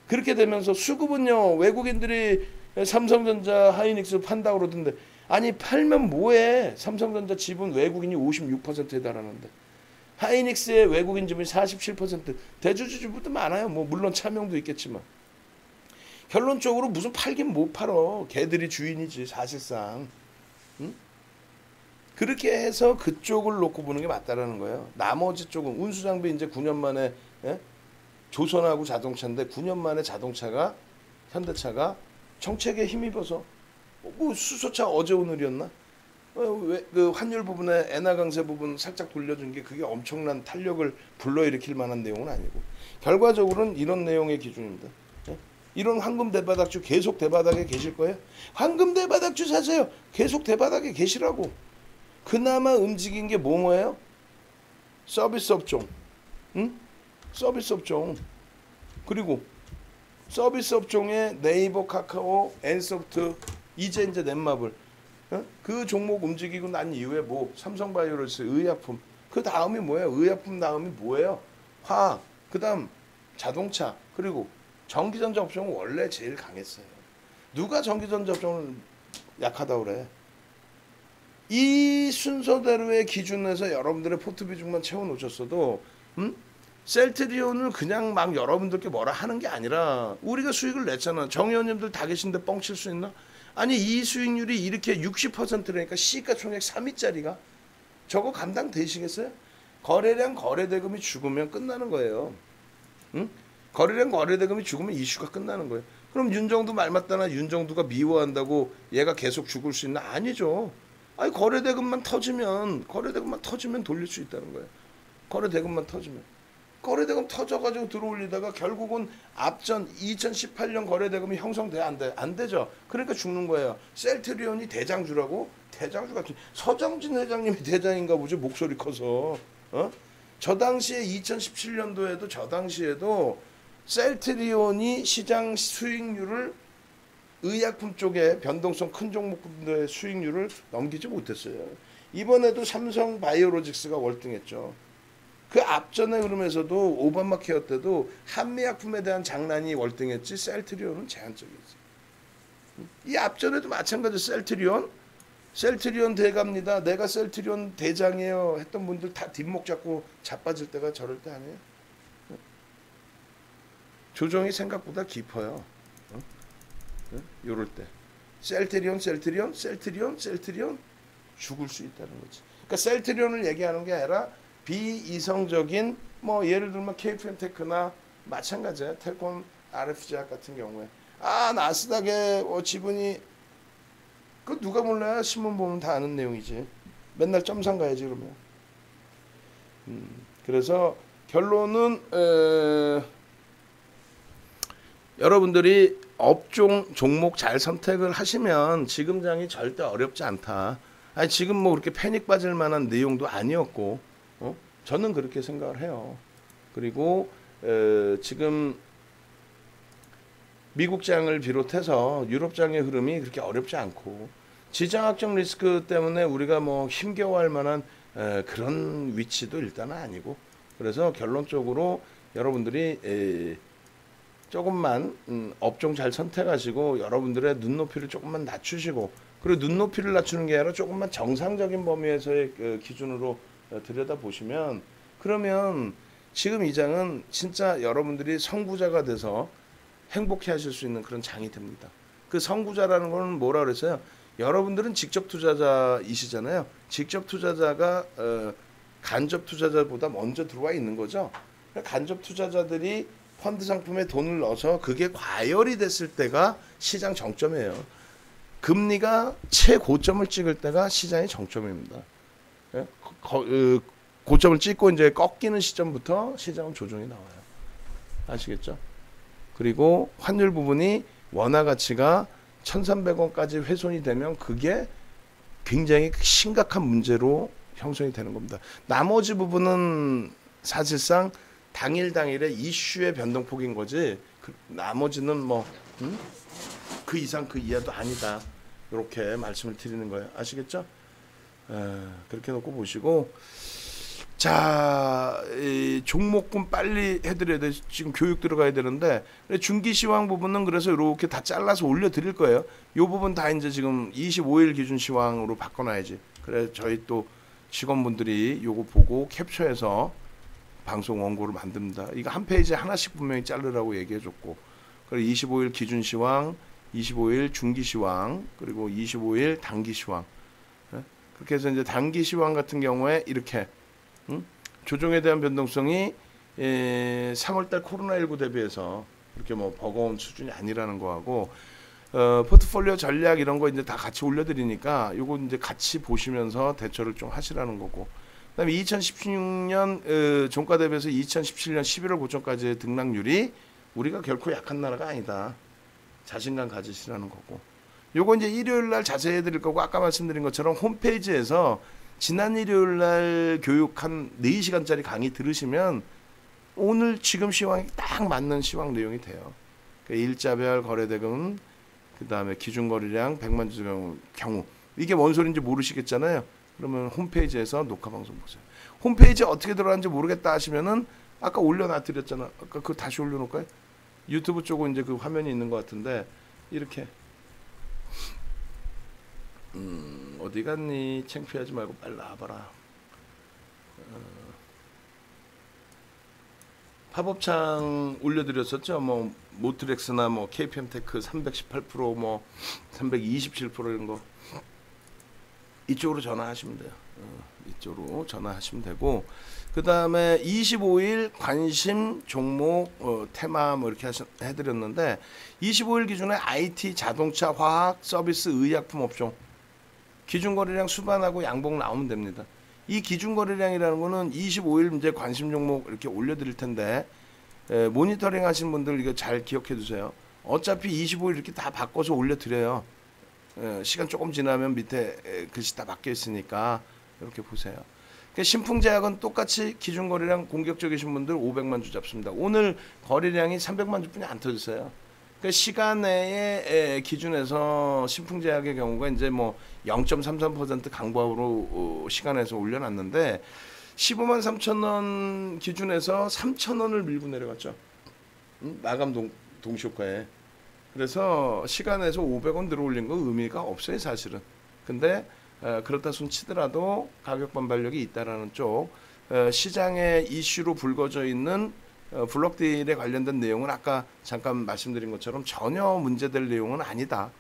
그렇게 되면서 수급은요 외국인들이 삼성전자, 하이닉스 판다고 그러던데 아니 팔면 뭐해? 삼성전자 지분 외국인이 56%에 달하는데 하이닉스의 외국인 지분이 47%, 대주주 지분도 많아요. 뭐 물론 차명도 있겠지만 결론적으로 무슨 팔긴 못 팔어. 걔들이 주인이지 사실상. 응? 그렇게 해서 그쪽을 놓고 보는 게 맞다라는 거예요. 나머지 쪽은 운수장비 이제 9년 만에 조선하고 자동차인데 9년 만에 자동차가 현대차가 정책에 힘입어서 뭐 수소차 어제 오늘이었나? 왜 그 환율 부분에 엔화 강세 부분 살짝 돌려준 게 그게 엄청난 탄력을 불러일으킬 만한 내용은 아니고 결과적으로는 이런 내용의 기준입니다. 이런 황금 대바닥주 계속 대바닥에 계실 거예요? 황금 대바닥주 사세요. 계속 대바닥에 계시라고. 그나마 움직인 게 뭐예요? 서비스 업종. 응? 서비스 업종. 그리고 서비스 업종에 네이버, 카카오, 엔소프트, 이제 넷마블. 그 종목 움직이고 난 이후에 뭐 삼성바이오로스, 의약품. 그 다음이 뭐예요? 의약품 다음이 뭐예요? 화학. 그다음 자동차. 그리고 전기전자 업종은 원래 제일 강했어요. 누가 전기전자 업종을 약하다고 그래? 이 순서대로의 기준에서 여러분들의 포트 비중만 채워놓으셨어도 셀트리온을 그냥 막 여러분들께 뭐라 하는 게 아니라 우리가 수익을 냈잖아. 정 의원님들 다 계신데 뻥칠 수 있나? 아니 이 수익률이 이렇게 60%라니까 시가총액 3위짜리가 저거 감당되시겠어요? 거래량 거래대금이 죽으면 끝나는 거예요. 응? 거래량 거래대금이 죽으면 이슈가 끝나는 거예요. 그럼 윤정두 말 맞다나 윤정두가 미워한다고 얘가 계속 죽을 수 있나? 아니죠. 아니 거래대금만 터지면 돌릴 수 있다는 거예요. 거래대금만 터지면. 거래대금 터져가지고 들어올리다가 결국은 앞전 2018년 거래대금이 형성돼 안 돼? 안 되죠. 그러니까 죽는 거예요. 셀트리온이 대장주라고? 대장주 같은 서정진 회장님이 대장인가 보죠. 목소리 커서. 저 당시에 2017년도에도 저 당시에도 셀트리온이 시장 수익률을 의약품 쪽에 변동성 큰 종목들의 수익률을 넘기지 못했어요. 이번에도 삼성 바이오로직스가 월등했죠. 그 앞전의 흐름에서도 오바마 케어 때도 한미약품에 대한 장난이 월등했지 셀트리온은 제한적이었어요. 이 앞전에도 마찬가지 셀트리온 대갑니다. 내가 셀트리온 대장이에요 했던 분들 다 뒷목 잡고 자빠질 때가 저럴 때 아니에요. 조정이 생각보다 깊어요. 요럴 때 셀트리온 죽을 수 있다는 거지. 그러니까 셀트리온을 얘기하는 게 아니라 비이성적인 뭐 예를 들면 KFM테크나 마찬가지야. 텔콘 RF제약 같은 경우에 나스닥에 지분이 그 누가 몰라요. 신문 보면 다 아는 내용이지. 맨날 점상 가야지 그러면. 그래서 결론은 여러분들이 업종 종목 잘 선택을 하시면 지금 장이 절대 어렵지 않다. 아니 지금 뭐 그렇게 패닉 빠질 만한 내용도 아니었고 저는 그렇게 생각을 해요. 그리고 지금 미국장을 비롯해서 유럽장의 흐름이 그렇게 어렵지 않고 지정학적 리스크 때문에 우리가 뭐 힘겨워할 만한 그런 위치도 일단은 아니고 그래서 결론적으로 여러분들이 조금만 업종 잘 선택하시고 여러분들의 눈높이를 조금만 낮추시고 그리고 눈높이를 낮추는 게 아니라 조금만 정상적인 범위에서의 기준으로 들여다보시면 그러면 지금 이 장은 진짜 여러분들이 선구자가 돼서 행복해 하실 수 있는 그런 장이 됩니다. 그 선구자라는 거는 뭐라 그랬어요? 여러분들은 직접 투자자이시잖아요. 직접 투자자가 간접 투자자보다 먼저 들어와 있는 거죠. 간접 투자자들이 펀드 상품에 돈을 넣어서 그게 과열이 됐을 때가 시장 정점이에요. 금리가 최고점을 찍을 때가 시장의 정점입니다. 예? 고점을 찍고 이제 꺾이는 시점부터 시장은 조정이 나와요. 아시겠죠? 그리고 환율 부분이 원화 가치가 1,300원까지 훼손이 되면 그게 굉장히 심각한 문제로 형성이 되는 겁니다. 나머지 부분은 사실상 당일의 이슈의 변동폭인 거지 나머지는 뭐 그 이상 그 이하도 아니다. 이렇게 말씀을 드리는 거예요. 아시겠죠? 그렇게 놓고 보시고 자, 이 종목군 빨리 해드려야 돼. 지금 교육 들어가야 되는데 중기시황 부분은 그래서 이렇게 다 잘라서 올려드릴 거예요. 이 부분 다 이제 지금 25일 기준 시황으로 바꿔놔야지. 그래 저희 또 직원분들이 요거 보고 캡처해서 방송 원고를 만듭니다. 이거 한 페이지에 하나씩 분명히 자르라고 얘기해줬고 그리고 25일 기준 시황, 25일 중기 시황, 그리고 25일 단기 시황. 그렇게 해서 이제 단기 시황 같은 경우에 이렇게 조정에 대한 변동성이 3월달 코로나19 대비해서 그렇게 뭐 버거운 수준이 아니라는 거하고 포트폴리오 전략 이런 거 이제 다 같이 올려드리니까 요거 이제 같이 보시면서 대처를 좀 하시라는 거고. 그다음에 2016년 종가 대비해서 2017년 11월 고점까지의 등락률이 우리가 결코 약한 나라가 아니다. 자신감 가지시라는 거고. 요거 이제 일요일 날 자세히 해드릴 거고 아까 말씀드린 것처럼 홈페이지에서 지난 일요일 날 교육 한 4시간짜리 강의 들으시면 오늘 지금 시황이 딱 맞는 시황 내용이 돼요. 그러니까 일자별 거래대금, 그 다음에 기준거래량 100만 주 경우 이게 뭔 소리인지 모르시겠잖아요. 그러면 홈페이지에서 녹화방송 보세요. 홈페이지에 어떻게 들어가는지 모르겠다 하시면은 아까 올려놔드렸잖아. 아까 그거 다시 올려놓을까요? 유튜브 쪽은 이제 그 화면이 있는 것 같은데 이렇게 어디 갔니? 창피하지 말고 빨리 나와봐라. 팝업창 올려드렸었죠. 뭐 모트렉스나 뭐 KPM테크 318% 뭐 327% 이런 거 이쪽으로 전화하시면 돼요. 이쪽으로 전화하시면 되고 그 다음에 25일 관심 종목 테마 뭐 이렇게 해드렸는데 25일 기준에 IT, 자동차, 화학, 서비스, 의약품 업종 기준 거래량 수반하고 양봉 나오면 됩니다. 이 기준 거래량이라는 거는 25일 이제 관심 종목 이렇게 올려드릴 텐데 모니터링 하시는 분들 이거 잘 기억해 두세요. 어차피 25일 이렇게 다 바꿔서 올려드려요. 시간 조금 지나면 밑에 글씨 다 바뀌어 있으니까 이렇게 보세요. 그러니까 신풍제약은 똑같이 기준 거래량 공격적이신 분들 500만 주 잡습니다. 오늘 거래량이 300만 주뿐이 안 터졌어요. 그러니까 시간 내에 기준에서 신풍제약의 경우가 이제 뭐 0.33% 강보합으로 시간에서 올려놨는데 15만 3천 원 기준에서 3천 원을 밀고 내려갔죠. 마감 동시효과에. 그래서 시간에서 500원 들어올린 거 의미가 없어요 사실은. 근데 그렇다 손 치더라도 가격 반발력이 있다라는 쪽 시장의 이슈로 불거져 있는 블록딜에 관련된 내용은 아까 잠깐 말씀드린 것처럼 전혀 문제될 내용은 아니다.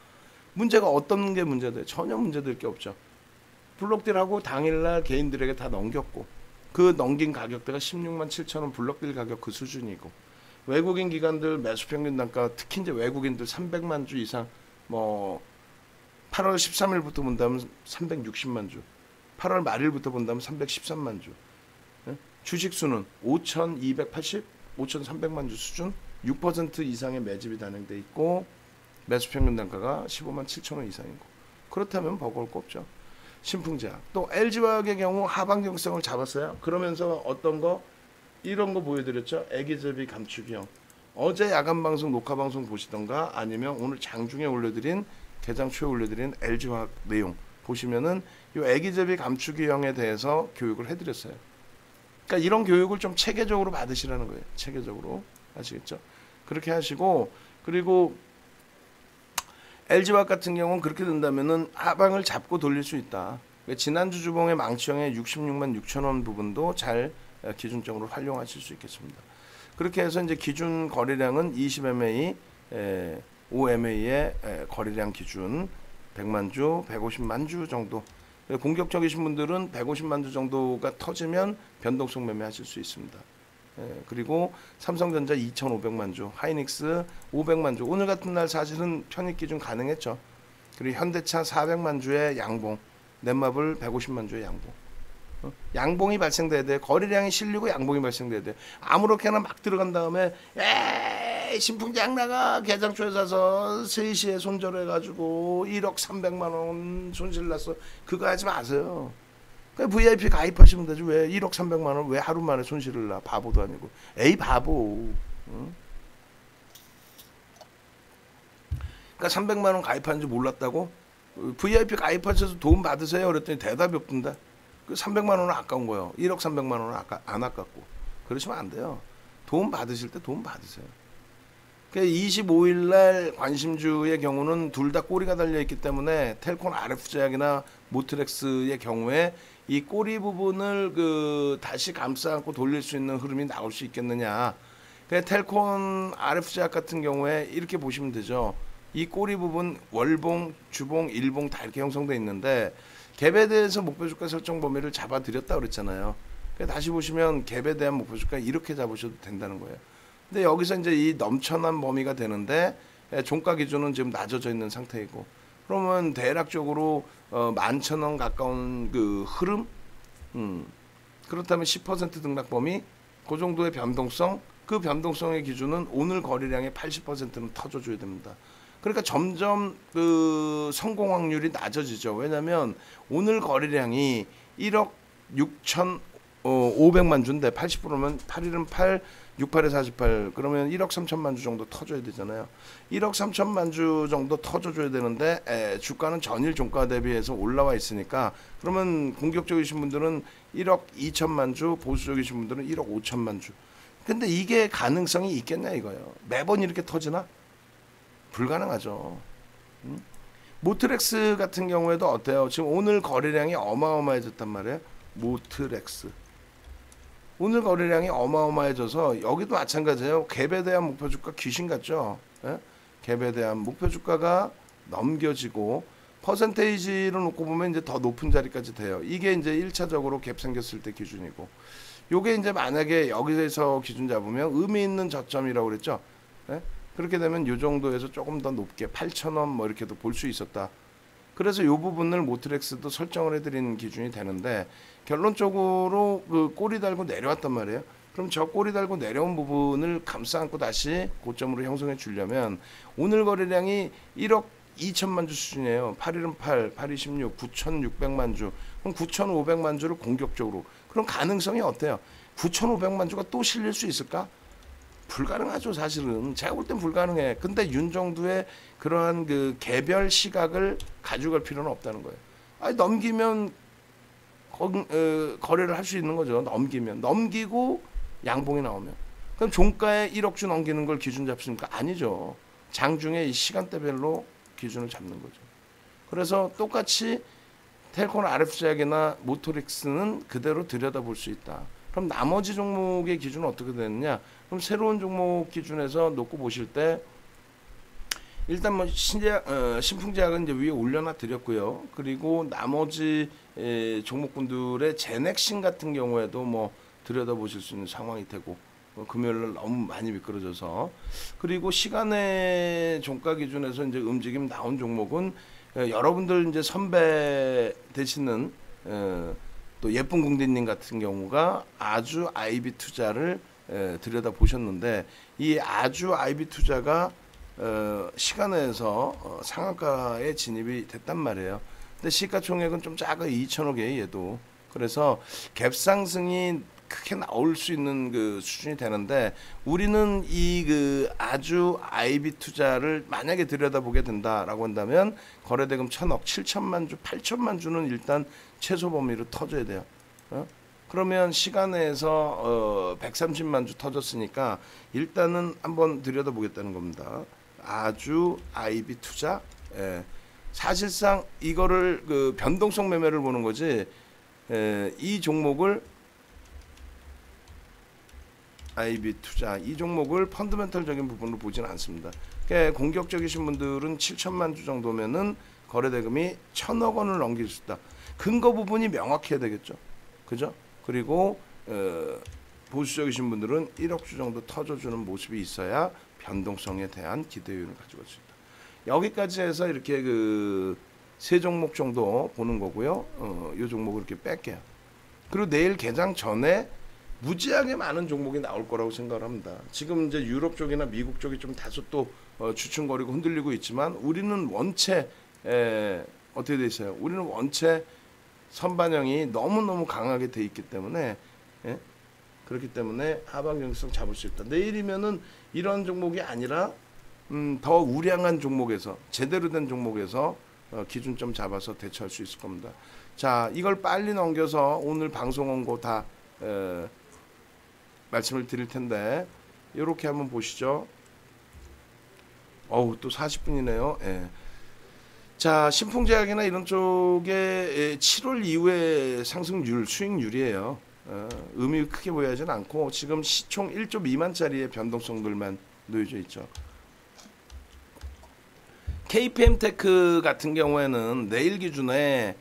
문제가 어떤 게 문제돼요? 전혀 문제될 게 없죠. 블록딜하고 당일날 개인들에게 다 넘겼고 그 넘긴 가격대가 16만 7천 원 블록딜 가격 그 수준이고 외국인 기관들 매수 평균 단가 특히 이제 외국인들 300만 주 이상 뭐 8월 13일부터 본다면 360만 주 8월 말일부터 본다면 313만 주 주식 수는 5,280, 5,300만 주 수준 6% 이상의 매집이 단행돼 있고 매수 평균 단가가 15만 7천 원 이상이고 그렇다면 버거울 거 없죠. 신풍제약 또 LG화학의 경우 하방 경성을 잡았어요. 그러면서 어떤 거 이런 거 보여드렸죠. 애기제비 감축형 어제 야간 방송 녹화 방송 보시던가 아니면 오늘 장중에 올려드린 개장 초에 올려드린 LG화학 내용 보시면은 이 애기제비 감축형에 대해서 교육을 해드렸어요. 그러니까 이런 교육을 좀 체계적으로 받으시라는 거예요. 체계적으로 아시겠죠? 그렇게 하시고 그리고 LG화학 같은 경우는 그렇게 된다면은 하방을 잡고 돌릴 수 있다. 지난주 주봉의 망치형의 66만 6천 원 부분도 잘 기준적으로 활용하실 수 있겠습니다. 그렇게 해서 이제 기준 거래량은 20MA, 5MA의 거래량 기준 100만 주, 150만 주 정도. 공격적이신 분들은 150만 주 정도가 터지면 변동성 매매하실 수 있습니다. 그리고 삼성전자 2,500만 주, 하이닉스 500만 주. 오늘 같은 날 사실은 편입 기준 가능했죠. 그리고 현대차 400만 주의 양봉, 넷마블 150만 주의 양봉. 양봉이 발생돼야 돼. 거래량이 실리고 양봉이 발생돼야 돼. 아무렇게나 막 들어간 다음에 에이 신풍장 나가 개장초에 사서 3시에 손절해가지고 1억 300만 원 손실 났어. 그거 하지 마세요. VIP 가입하시면 되지. 왜 1억 300만 원 왜 하루 만에 손실을 나? 바보도 아니고. 에이 바보. 응? 그러니까 300만 원 가입하는지 몰랐다고? VIP 가입하셔서 도움 받으세요. 그랬더니 대답이 없던데. 그 300만 원은 아까운 거예요. 1억 300만 원은 안 아깝고. 그러시면 안 돼요. 도움 받으실 때 도움 받으세요. 25일 날 관심주의 경우는 둘 다 꼬리가 달려 있기 때문에 텔콘 RF제약이나 모트렉스의 경우에 이 꼬리 부분을 다시 감싸 안고 돌릴 수 있는 흐름이 나올 수 있겠느냐. 텔콘 RF제약 같은 경우에 이렇게 보시면 되죠. 이 꼬리 부분 월봉, 주봉, 일봉 다 이렇게 형성되어 있는데 갭에 대해서 목표주가 설정 범위를 잡아드렸다 그랬잖아요. 다시 보시면 갭에 대한 목표주가 이렇게 잡으셔도 된다는 거예요. 근데 여기서 이제 이 넘쳐난 범위가 되는데 종가 기준은 지금 낮아져 있는 상태이고 그러면 대략적으로 11,000원 가까운 그 흐름 그렇다면 10% 등락 범위 그 정도의 변동성 그 변동성의 기준은 오늘 거래량의 80%는 터져줘야 됩니다. 그러니까 점점 그 성공 확률이 낮아지죠. 왜냐하면 오늘 거래량이 1억 6,500만 주인데 80%면 8일은 8, 68에 48 그러면 1억 3천만 주 정도 터져야 되잖아요. 1억 3천만 주 정도 터져줘야 되는데 주가는 전일 종가 대비해서 올라와 있으니까 그러면 공격적이신 분들은 1억 2천만 주 보수적이신 분들은 1억 5천만 주. 근데 이게 가능성이 있겠냐 이거예요. 매번 이렇게 터지나? 불가능하죠. 모트렉스 같은 경우에도 어때요? 지금 오늘 거래량이 어마어마해졌단 말이에요. 모트렉스. 오늘 거래량이 어마어마해져서 여기도 마찬가지예요. 갭에 대한 목표주가 귀신 같죠. 예? 갭에 대한 목표주가가 넘겨지고 퍼센테이지로 놓고 보면 이제 더 높은 자리까지 돼요. 이게 이제 1차적으로 갭 생겼을 때 기준이고 요게 이제 만약에 여기서 기준 잡으면 의미 있는 저점이라고 그랬죠. 예? 그렇게 되면 이 정도에서 조금 더 높게 8,000원 뭐 이렇게도 볼 수 있었다. 그래서 이 부분을 모트렉스도 설정을 해드리는 기준이 되는데 결론적으로 그 꼬리 달고 내려왔단 말이에요. 그럼 저 꼬리 달고 내려온 부분을 감싸 안고 다시 고점으로 형성해 주려면 오늘 거래량이 1억 2천만 주 수준이에요. 8일은 8, 8이 16, 9,600만 주. 그럼 9,500만 주를 공격적으로. 그럼 가능성이 어때요? 9,500만 주가 또 실릴 수 있을까? 불가능하죠. 사실은 제가 볼 땐 불가능해. 근데 윤정두의 그러한 그 개별 시각을 가져갈 필요는 없다는 거예요. 아니 넘기면 거래를 할 수 있는 거죠. 넘기고 양봉이 나오면 그럼 종가에 1억 주 넘기는 걸 기준 잡습니까? 아니죠. 장중에 이 시간대별로 기준을 잡는 거죠. 그래서 똑같이 텔콘 RF제약이나 모토렉스는 그대로 들여다볼 수 있다. 그럼 나머지 종목의 기준은 어떻게 되느냐? 그럼 새로운 종목 기준에서 놓고 보실 때 일단 뭐 신풍제약은 이제 위에 올려놔 드렸고요. 그리고 나머지 종목군들의 제넥신 같은 경우에도 뭐 들여다 보실 수 있는 상황이 되고 금요일날 너무 많이 미끄러져서 그리고 시간의 종가 기준에서 이제 움직임 나온 종목은 여러분들 이제 선배 되시는 또 예쁜 궁디님 같은 경우가 아주 IB 투자를 들여다 보셨는데 이 아주 IB 투자가 시간에서 상한가에 진입이 됐단 말이에요. 근데 시가총액은 좀 작아 2천억이에요 얘도. 그래서 갭 상승이 크게 나올 수 있는 그 수준이 되는데 우리는 이 그 아주 IB 투자를 만약에 들여다보게 된다라고 한다면 거래대금 1,000억, 7천만 주, 8천만 주는 일단 최소 범위로 터져야 돼요. 그러면 시간에서 130만 주 터졌으니까 일단은 한번 들여다보겠다는 겁니다. 아주 IB 투자. 사실상 이거를 그 변동성 매매를 보는 거지. 이 종목을 IB 투자 이 종목을 펀더멘털적인 부분으로 보지는 않습니다. 그러니까 공격적이신 분들은 7천만 주 정도면은 거래대금이 1,000억 원을 넘길 수 있다. 근거 부분이 명확해야 되겠죠. 그죠? 그리고 보수적이신 분들은 1억 주 정도 터져주는 모습이 있어야 변동성에 대한 기대율을 가지고 있습니다. 여기까지 해서 이렇게 그 세 종목 정도 보는 거고요. 이 종목을 이렇게 뺄게요. 그리고 내일 개장 전에 무지하게 많은 종목이 나올 거라고 생각을 합니다. 지금 이제 유럽 쪽이나 미국 쪽이 좀 다소 또 주춤거리고 흔들리고 있지만 우리는 원체 어떻게 돼 있어요? 우리는 원체 선반영이 너무너무 강하게 돼 있기 때문에 그렇기 때문에 하방 경직성 잡을 수 있다. 내일이면은 이런 종목이 아니라 더 우량한 종목에서 제대로 된 종목에서 기준점 잡아서 대처할 수 있을 겁니다. 자, 이걸 빨리 넘겨서 오늘 방송 원고 다 말씀을 드릴 텐데 이렇게 한번 보시죠. 어우, 또 40분이네요. 예. 자, 신풍제약이나 이런 쪽에 7월 이후에 상승률, 수익률이에요. 의미 크게 보여야지는 않고 지금 시총 1조 미만짜리의 변동성들만 놓여져 있죠. KPM테크 같은 경우에는 내일 기준에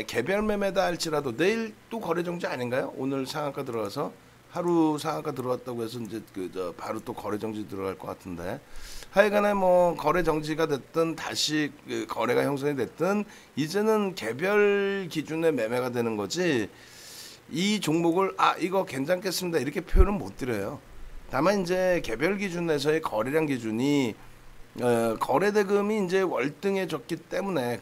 개별 매매다 할지라도 내일 또 거래 정지 아닌가요? 오늘 상한가 들어가서 하루 상한가 들어왔다고 해서 이제 바로 또 거래 정지 들어갈 것 같은데 하여간에 뭐 거래 정지가 됐든 다시 거래가 형성이 됐든 이제는 개별 기준의 매매가 되는 거지 이 종목을 이거 괜찮겠습니다 이렇게 표현은 못 드려요. 다만 이제 개별 기준에서의 거래량 기준이 거래 대금이 이제 월등해졌기 때문에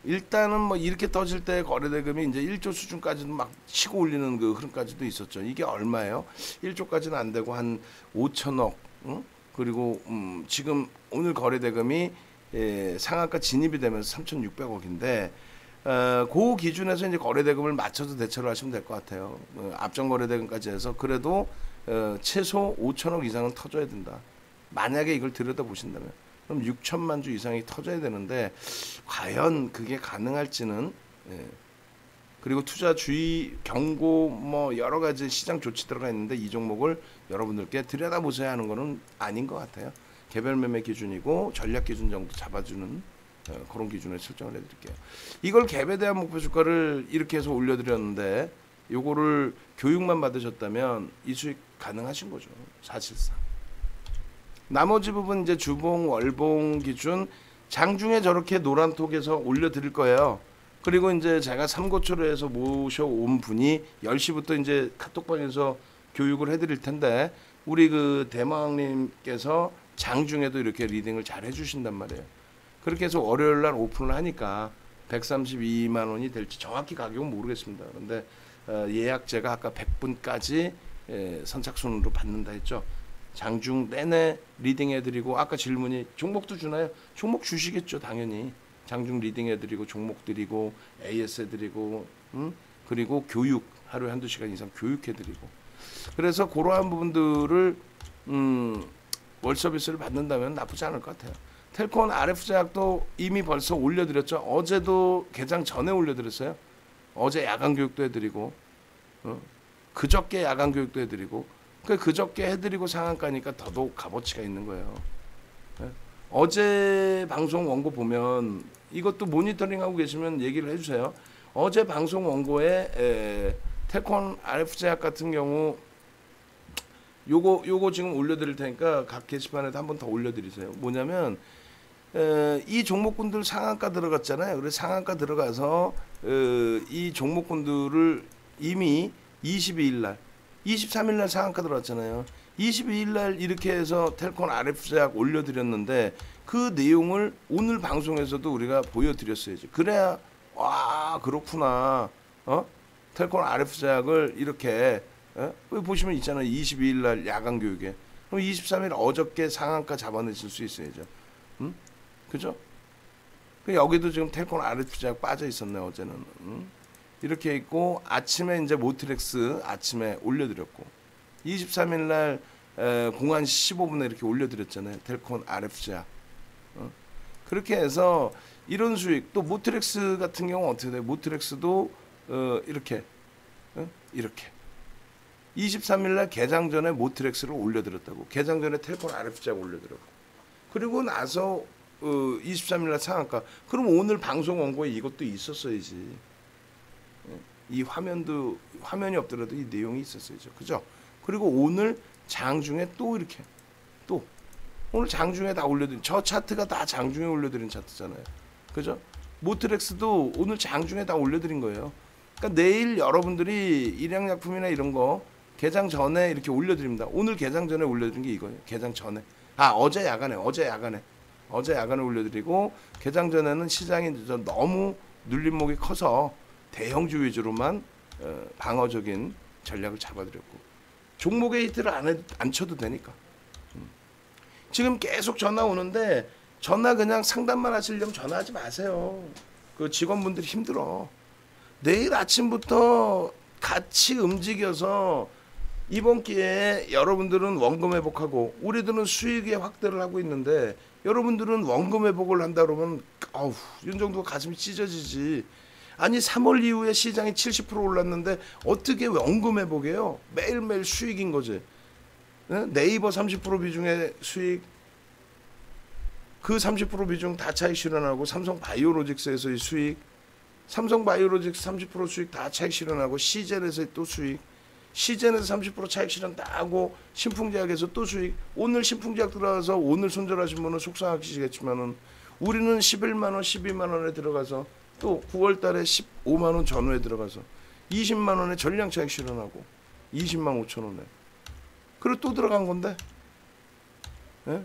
일단은 뭐 이렇게 터질 때 거래 대금이 이제 1조 수준까지도 막 치고 올리는 그 흐름까지도 있었죠. 이게 얼마예요? 1조까지는 안 되고 한 5천억. 그리고 지금 오늘 거래 대금이 상한가 진입이 되면서 3,600억인데 그 기준에서 이제 거래 대금을 맞춰서 대처를 하시면 될 것 같아요. 앞전 거래 대금까지 해서 그래도 최소 5천억 이상은 터져야 된다. 만약에 이걸 들여다보신다면 그럼 6천만 주 이상이 터져야 되는데 과연 그게 가능할지는 그리고 투자 주의 경고 뭐 여러 가지 시장 조치 들어가 있는데 이 종목을 여러분들께 들여다보셔야 하는 거는 아닌 것 같아요. 개별 매매 기준이고 전략 기준 정도 잡아주는 그런 기준을 설정을 해드릴게요. 이걸 갭에 대한 목표 주가를 이렇게 해서 올려드렸는데 요거를 교육만 받으셨다면 이 수익 가능하신 거죠. 사실상. 나머지 부분 이제 주봉, 월봉 기준 장중에 저렇게 노란톡에서 올려드릴 거예요. 그리고 이제 제가 삼고초로 해서 모셔온 분이 10시부터 이제 카톡방에서 교육을 해드릴 텐데 우리 그 대마왕님께서 장중에도 이렇게 리딩을 잘 해주신단 말이에요. 그렇게 해서 월요일 날 오픈을 하니까 132만 원이 될지 정확히 가격은 모르겠습니다. 그런데 예약제가 아까 100분까지 선착순으로 받는다 했죠. 장중 내내 리딩 해드리고 아까 질문이 종목도 주나요? 종목 주시겠죠 당연히. 장중 리딩 해드리고 종목 드리고 AS 해드리고 그리고 교육 하루에 한두 시간 이상 교육해드리고 그래서 그러한 부분들을 월 서비스를 받는다면 나쁘지 않을 것 같아요. 텔콘 RF제약도 이미 벌써 올려드렸죠. 어제도 개장 전에 올려드렸어요. 어제 야간 교육도 해드리고 그저께 야간 교육도 해드리고 그저께 해드리고 상한가니까 더더욱 값어치가 있는 거예요. 어제 방송 원고 보면 이것도 모니터링하고 계시면 얘기를 해주세요. 어제 방송 원고에 텔콘 RF제약 같은 경우 요거 지금 올려드릴 테니까 각 게시판에도 한 번 더 올려드리세요. 뭐냐면 이 종목군들 상한가 들어갔잖아요. 그래서 상한가 들어가서 이 종목군들을 이미 22일 날 23일 날 상한가 들어왔잖아요. 22일 날 이렇게 해서 텔콘 RF제약 올려드렸는데 그 내용을 오늘 방송에서도 우리가 보여드렸어야지. 그래야 와 그렇구나. 텔콘 RF제약을 이렇게 보시면 있잖아요. 22일 날 야간 교육에. 그럼 23일 어저께 상한가 잡아내실 수 있어야죠. 그죠? 여기도 지금 텔콘 RF제약 빠져 있었네 어제는. 이렇게 있고 아침에 이제 모트렉스 아침에 올려드렸고 23일 날 01시 15분에 이렇게 올려드렸잖아요. 텔콘 RF제약. 그렇게 해서 이런 수익 또 모트렉스 같은 경우 어떻게 돼요? 모트렉스도 이렇게 이렇게 23일 날 개장 전에 모트렉스를 올려드렸다고. 개장 전에 텔콘 RF제약 올려드렸고 그리고 나서 23일 날 상한가. 그럼 오늘 방송 원고에 이것도 있었어야지. 이 화면이 없더라도 이 내용이 있었어야죠. 그죠? 그리고 오늘 장중에 또 이렇게 또 오늘 장중에 다 올려드린 저 차트가 다 장중에 올려드린 차트잖아요. 그죠? 모트렉스도 오늘 장중에 다 올려드린 거예요. 그러니까 내일 여러분들이 일양약품이나 이런 거 개장 전에 이렇게 올려드립니다. 오늘 개장 전에 올려드린 게 이거예요. 개장 전에. 어제 야간에 올려드리고 개장 전에는 시장이 너무 눌림목이 커서 대형주 위주로만 방어적인 전략을 잡아드렸고 종목 에이트를 안 쳐도 되니까. 지금 계속 전화 오는데 전화 그냥 상담만 하시려면 전화하지 마세요. 그 직원분들이 힘들어. 내일 아침부터 같이 움직여서 이번 기회에 여러분들은 원금 회복하고 우리들은 수익의 확대를 하고 있는데 여러분들은 원금 회복을 한다 그러면 윤정도가 가슴이 찢어지지. 아니 3월 이후에 시장이 70% 올랐는데 어떻게 원금 회복해요? 매일매일 수익인 거지. 네이버 30% 비중의 수익, 그 30% 비중 다 차익 실현하고 삼성바이오로직스에서의 수익, 삼성바이오로직스 30% 수익 다 차익 실현하고 시젠에서의 또 수익, 시젠에서 30% 차익 실현 다 하고 신풍제약에서 또 수익. 오늘 신풍제약 들어가서 오늘 손절하신 분은 속상하시겠지만은 우리는 11만 원, 12만 원에 들어가서 또 9월 달에 15만 원 전후에 들어가서 20만 원에 전량 차익 실현하고 20만 5천 원에. 그리고 또 들어간 건데. 예?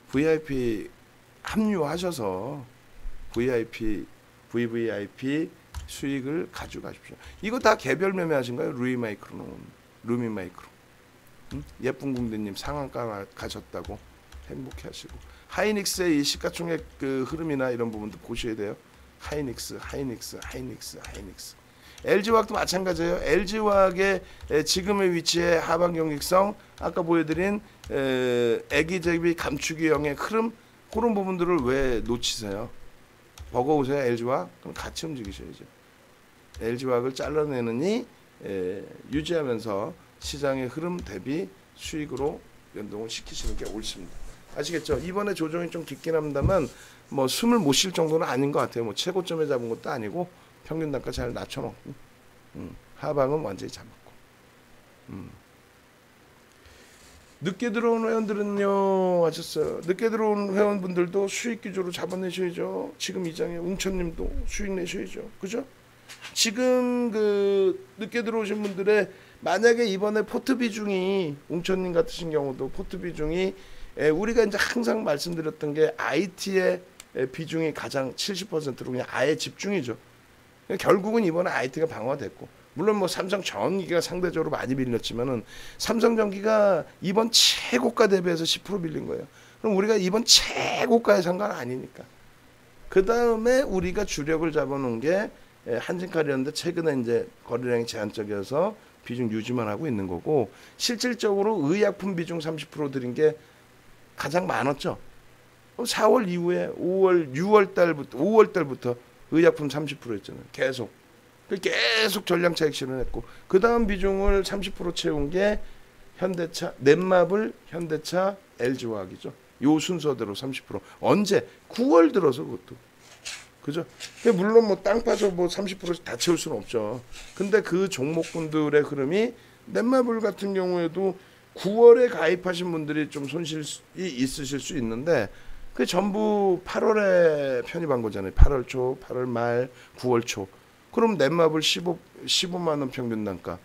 VIP 합류하셔서 VVIP 수익을 가져가십시오. 이거 다 개별 매매하신 거예요? 루미마이크로. 예쁜 궁디님 상한가 가셨다고 행복해하시고 하이닉스의 이 시가총액 그 흐름이나 이런 부분도 보셔야 돼요. 하이닉스. LG화학도 마찬가지예요. LG화학의 지금의 위치에 하반 경직성, 아까 보여드린 애기제비 감축이형의 흐름, 그런 부분들을 왜 놓치세요? 버거우세요 LG화학? 그럼 같이 움직이셔야죠. LG화학을 잘라내느니 유지하면서 시장의 흐름 대비 수익으로 연동을 시키시는 게 옳습니다. 아시겠죠? 이번에 조정이 좀 깊긴 합니다만 뭐 숨을 못 쉴 정도는 아닌 것 같아요. 뭐 최고점에 잡은 것도 아니고 평균 단가 잘 낮춰놓고 하방은 완전히 잡았고. 늦게 들어온 회원들은요 하셨어요. 늦게 들어온 회원분들도 수익 기조로 잡아내셔야죠. 지금 이장에 웅천님도 수익 내셔야죠. 그죠? 지금 그 늦게 들어오신 분들의 만약에 이번에 포트 비중이 웅천님 같으신 경우도 포트 비중이 우리가 이제 항상 말씀드렸던 게 IT의 비중이 가장 70%로 그냥 아예 집중이죠. 결국은 이번에 IT가 방어됐고 물론 뭐 삼성전기가 상대적으로 많이 밀렸지만은 삼성전기가 이번 최고가 대비해서 10% 밀린 거예요. 그럼 우리가 이번 최고가에 산 건 아니니까. 그 다음에 우리가 주력을 잡아놓은 게 한진칼이었는데 최근에 이제 거래량이 제한적이어서 비중 유지만 하고 있는 거고 실질적으로 의약품 비중 30% 드린 게 가장 많았죠. 4월 이후에 5월 달부터 의약품 30%였잖아요. 계속 전량 차익 실현했고 그 다음 비중을 30% 채운 게 현대차, 넷마블, 현대차, LG화학이죠. 요 순서대로 30%. 언제? 9월 들어서 그것도. 그죠? 물론 뭐 땅 파서 뭐 30%씩 다 채울 수는 없죠. 근데 그 종목군들의 흐름이 넷마블 같은 경우에도 9월에 가입하신 분들이 좀 손실이 있으실 수 있는데 그 전부 8월에 편입한 거잖아요. 8월 초, 8월 말, 9월 초. 그럼 넷마블 15만 원 평균 단가.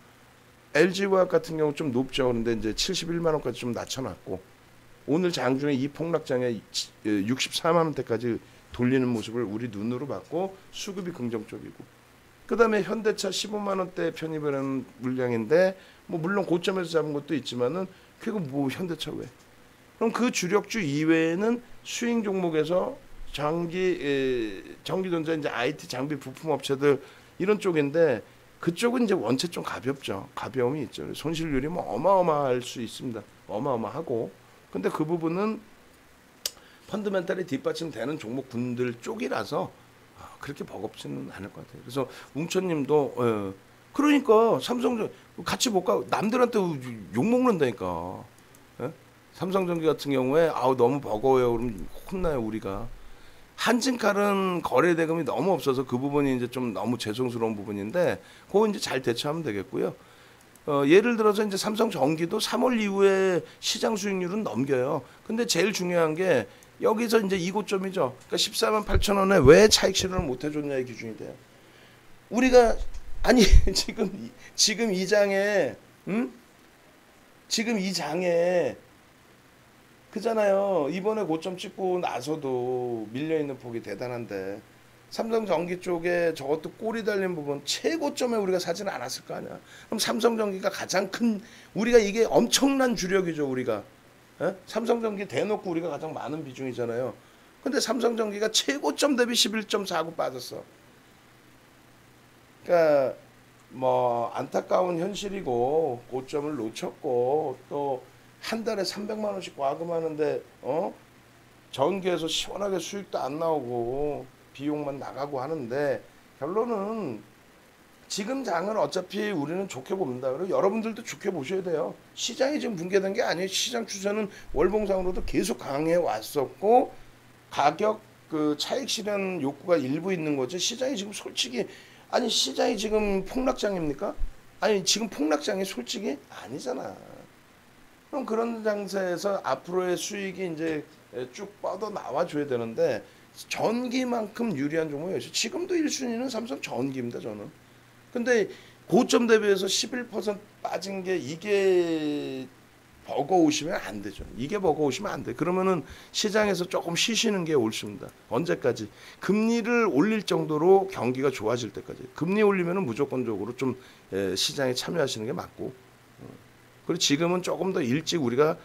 LG화학 같은 경우 좀 높죠. 그런데 이제 71만 원까지 좀 낮춰놨고 오늘 장중에 이 폭락장에 64만 원대까지 돌리는 모습을 우리 눈으로 봤고 수급이 긍정적이고 그다음에 현대차 15만 원대 편입을 한 물량인데 뭐 물론 고점에서 잡은 것도 있지만은 그거 뭐 현대차 왜? 그럼 그 주력주 이외에는 수익 종목에서 전기전자 이제 IT 장비 부품 업체들 이런 쪽인데 그쪽은 이제 원체 좀 가볍죠. 가벼움이 있죠. 손실률이 뭐 어마어마할 수 있습니다. 어마어마하고 근데 그 부분은 펀드멘탈이 뒷받침되는 종목군들 쪽이라서 그렇게 버겁지는 않을 것 같아요. 그래서 웅천님도 그러니까 삼성 같이 볼까? 남들한테 욕 먹는다니까. 예? 삼성전기 같은 경우에 너무 버거워요. 그러면 혼나요 우리가. 한진칼은 거래 대금이 너무 없어서 그 부분이 이제 좀 너무 죄송스러운 부분인데 그거 이제 잘 대처하면 되겠고요. 예를 들어서 이제 삼성전기도 3월 이후에 시장 수익률은 넘겨요. 근데 제일 중요한 게 여기서 이제 이고점이죠. 그러니까 14만 8천 원에 왜 차익 실현을 못 해줬냐의 기준이 돼요. 우리가 아니 지금 이 장에 지금 이 장에 그잖아요. 이번에 고점 찍고 나서도 밀려있는 폭이 대단한데 삼성전기 쪽에 저것도 꼬리 달린 부분 최고점에 우리가 사지는 않았을 거 아니야. 그럼 삼성전기가 가장 큰 우리가 이게 엄청난 주력이죠. 우리가 삼성전기 대놓고 우리가 가장 많은 비중이잖아요. 근데 삼성전기가 최고점 대비 11.49 빠졌어. 그러니까 뭐 안타까운 현실이고 고점을 놓쳤고 또 한 달에 300만 원씩 과금하는데 전기에서 시원하게 수익도 안 나오고 비용만 나가고 하는데 결론은 지금 장은 어차피 우리는 좋게 봅니다. 그리고 여러분들도 좋게 보셔야 돼요. 시장이 지금 붕괴된 게 아니에요. 시장 추세는 월봉상으로도 계속 강해 왔었고 가격 그 차익 실현 욕구가 일부 있는 거지. 시장이 지금 솔직히 아니 시장이 지금 폭락장입니까? 아니 지금 폭락장이 솔직히 아니잖아. 그럼 그런 장세에서 앞으로의 수익이 이제 쭉 뻗어 나와줘야 되는데 전기만큼 유리한 종목이 없어요. 지금도 1순위는 삼성 전기입니다. 저는. 근데 고점 대비해서 11% 빠진 게 이게 버거우시면 안 되죠. 이게 버거우시면 안 돼. 그러면은 시장에서 조금 쉬시는 게 옳습니다. 언제까지? 금리를 올릴 정도로 경기가 좋아질 때까지. 금리 올리면은 무조건적으로 좀 시장에 참여하시는 게 맞고. 그리고 지금은 조금 더 일찍 우리가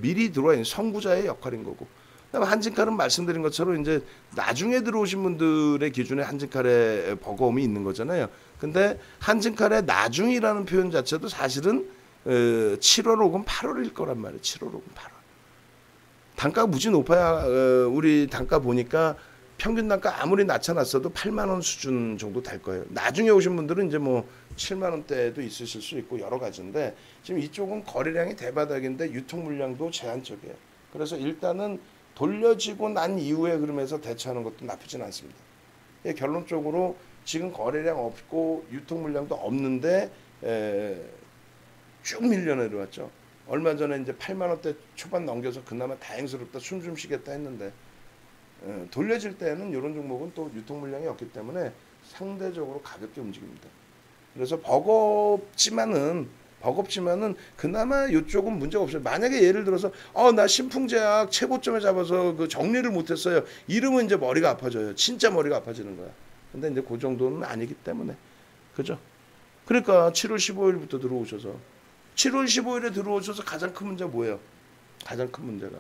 미리 들어와 있는 선구자의 역할인 거고. 그다음에 한진칼은 말씀드린 것처럼 이제 나중에 들어오신 분들의 기준에 한진칼의 버거움이 있는 거잖아요. 근데 한진칼의 나중이라는 표현 자체도 사실은 7월 혹은 8월일 거란 말이에요. 7월 혹은 8월. 단가가 무지 높아야 우리 단가 보니까 평균 단가 아무리 낮춰놨어도 8만 원 수준 정도 될 거예요. 나중에 오신 분들은 이제 뭐 7만 원대도 있으실 수 있고 여러 가지인데 지금 이쪽은 거래량이 대바닥인데 유통 물량도 제한적이에요. 그래서 일단은 돌려지고 난 이후에 그러면서 대처하는 것도 나쁘진 않습니다. 결론적으로 지금 거래량 없고 유통 물량도 없는데 쭉 밀려 내려왔죠. 얼마 전에 이제 8만 원대 초반 넘겨서 그나마 다행스럽다 숨 좀 쉬겠다 했는데 돌려질 때는 이런 종목은 또 유통 물량이 없기 때문에 상대적으로 가볍게 움직입니다. 그래서 버겁지만은 그나마 이쪽은 문제가 없어요. 만약에 예를 들어서 나 신풍제약 최고점에 잡아서 그 정리를 못했어요. 이러면 이제 머리가 아파져요. 진짜 머리가 아파지는 거야. 근데 이제 그 정도는 아니기 때문에 그죠? 그러니까 7월 15일부터 들어오셔서 7월 15일에 들어오셔서 가장 큰 문제가 뭐예요? 가장 큰 문제가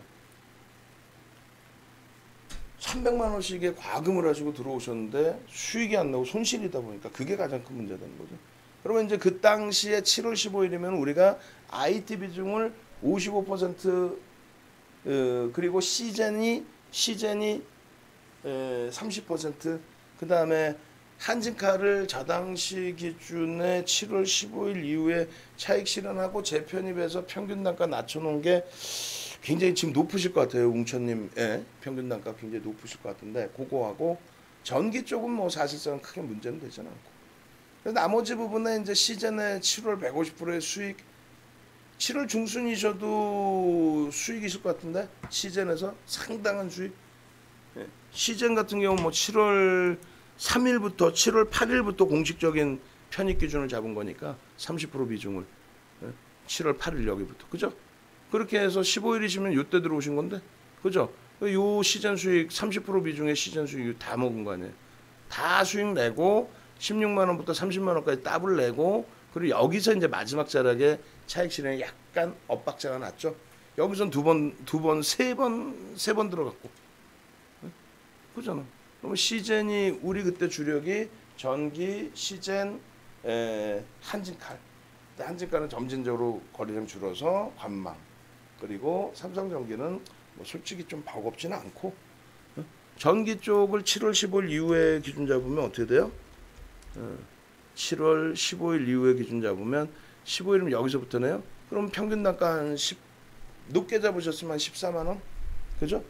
300만 원씩의 과금을 하시고 들어오셨는데 수익이 안 나고 손실이다 보니까 그게 가장 큰 문제가 되는 거죠. 그러면 이제 그 당시에 7월 15일이면 우리가 IT 비중을 55% 그리고 시젠이 30% 그다음에 한진칼을 저 당시 기준에 7월 15일 이후에 차익 실현하고 재편입해서 평균 단가 낮춰놓은 게 굉장히 지금 높으실 것 같아요. 웅천님의 평균 단가 굉장히 높으실 것 같은데 그거하고 전기 쪽은 뭐 사실상 크게 문제는 되지 않고 나머지 부분에 이제 시즌에 7월 150%의 수익 7월 중순이셔도 수익이실 것 같은데 시즌에서 상당한 수익 시즌 같은 경우 뭐 7월 3일부터 7월 8일부터 공식적인 편입 기준을 잡은 거니까 30% 비중을 7월 8일 여기부터 그죠? 그렇게 해서 15일이시면 요때 들어오신 건데 그죠? 요 시즌 수익 30% 비중의 시즌 수익 다 먹은 거 아니에요. 다 수익 내고 16만 원부터 30만 원까지 더블 내고 그리고 여기서 이제 마지막 자락에 차익 실현에 약간 엇박자가 났죠. 여기선 세 번 들어갔고 그잖아. 그러면 시젠이 우리 그때 주력이 전기, 시젠, 한진칼. 한진칼은 점진적으로 거래량 줄어서 관망. 그리고 삼성전기는 뭐 솔직히 좀 버겁지는 않고 전기 쪽을 7월 15일 이후에 기준 잡으면 어떻게 돼요? 7월 15일 이후에 기준 잡으면 15일이면 여기서부터네요. 그럼 평균 단가 한 10 높게 잡으셨으면 14만 원. 그죠?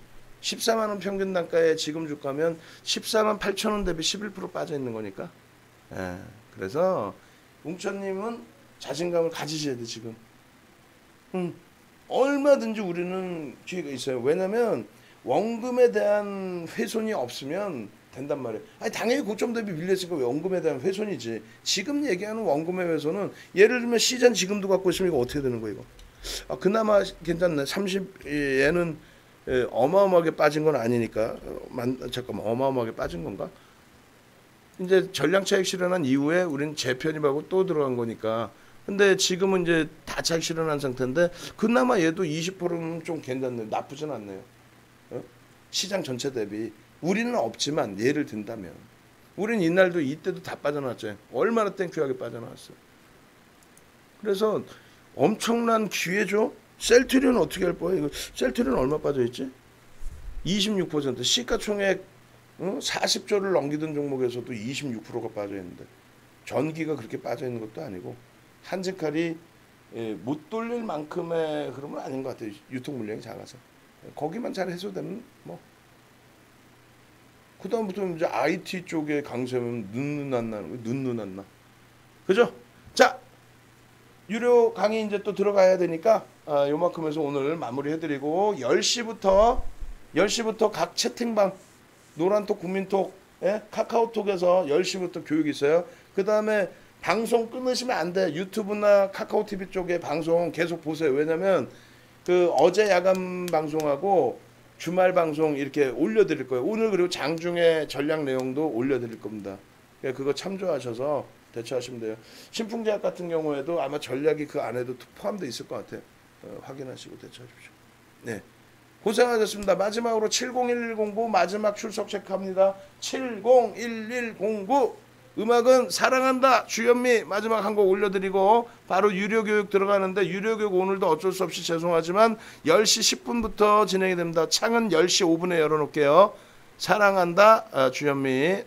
14만 원 평균 단가에 지금 주가면 14만 8천 원 대비 11% 빠져 있는 거니까. 예. 그래서 웅천님은 자신감을 가지셔야 돼 지금. 얼마든지 우리는 기회가 있어요. 왜냐면 원금에 대한 훼손이 없으면 된단 말이에요. 아니 당연히 고점 대비 밀렸으니까 원금에 대한 훼손이지. 지금 얘기하는 원금의 훼손은 예를 들면 시전 지금도 갖고 있으면 이거 어떻게 되는 거예요 이거. 아, 그나마 괜찮네. 30 얘는 어마어마하게 빠진 건 아니니까. 잠깐만 어마어마하게 빠진 건가? 이제 전량 차익 실현한 이후에 우리는 재편입하고 또 들어간 거니까. 근데 지금은 이제 다 차익 실현한 상태인데 그나마 얘도 20%는 좀 괜찮네요. 나쁘진 않네요. 어? 시장 전체 대비. 우리는 없지만 예를 든다면 우리는 이날도 이때도 다 빠져나왔잖아요. 얼마나 땡큐하게 빠져나왔어요. 그래서 엄청난 기회죠. 셀트리온 어떻게 할 거예요? 셀트리온 얼마 빠져있지? 26%. 시가총액 40조를 넘기던 종목에서도 26%가 빠져있는데 전기가 그렇게 빠져있는 것도 아니고 한진칼이 못 돌릴 만큼의 그러면 아닌 것 같아요. 유통 물량이 작아서. 거기만 잘 해소되면 뭐 그다음부터 이제 IT 쪽에 강세면 눈안 나는 거예요. 눈 안 나. 그죠? 자, 유료 강의 이제 또 들어가야 되니까 요만큼 해서 오늘 마무리해드리고 10시부터 각 채팅방 노란톡 국민톡 카카오톡에서 10시부터 교육이 있어요. 그 다음에 방송 끊으시면 안 돼. 유튜브나 카카오 TV 쪽에 방송 계속 보세요. 왜냐면 그 어제 야간 방송하고 주말 방송 이렇게 올려드릴 거예요. 오늘 그리고 장중에 전략 내용도 올려드릴 겁니다. 그러니까 그거 참조하셔서 대처하시면 돼요. 신풍제약 같은 경우에도 아마 전략이 그 안에도 포함되어 있을 것 같아요. 확인하시고 대처하십시오. 네, 고생하셨습니다. 마지막으로 701109 마지막 출석 체크합니다. 701109 음악은 사랑한다 주현미 마지막 한 곡 올려드리고 바로 유료교육 들어가는데 유료교육 오늘도 어쩔 수 없이 죄송하지만 10시 10분부터 진행이 됩니다. 창은 10시 5분에 열어놓을게요. 사랑한다 주현미.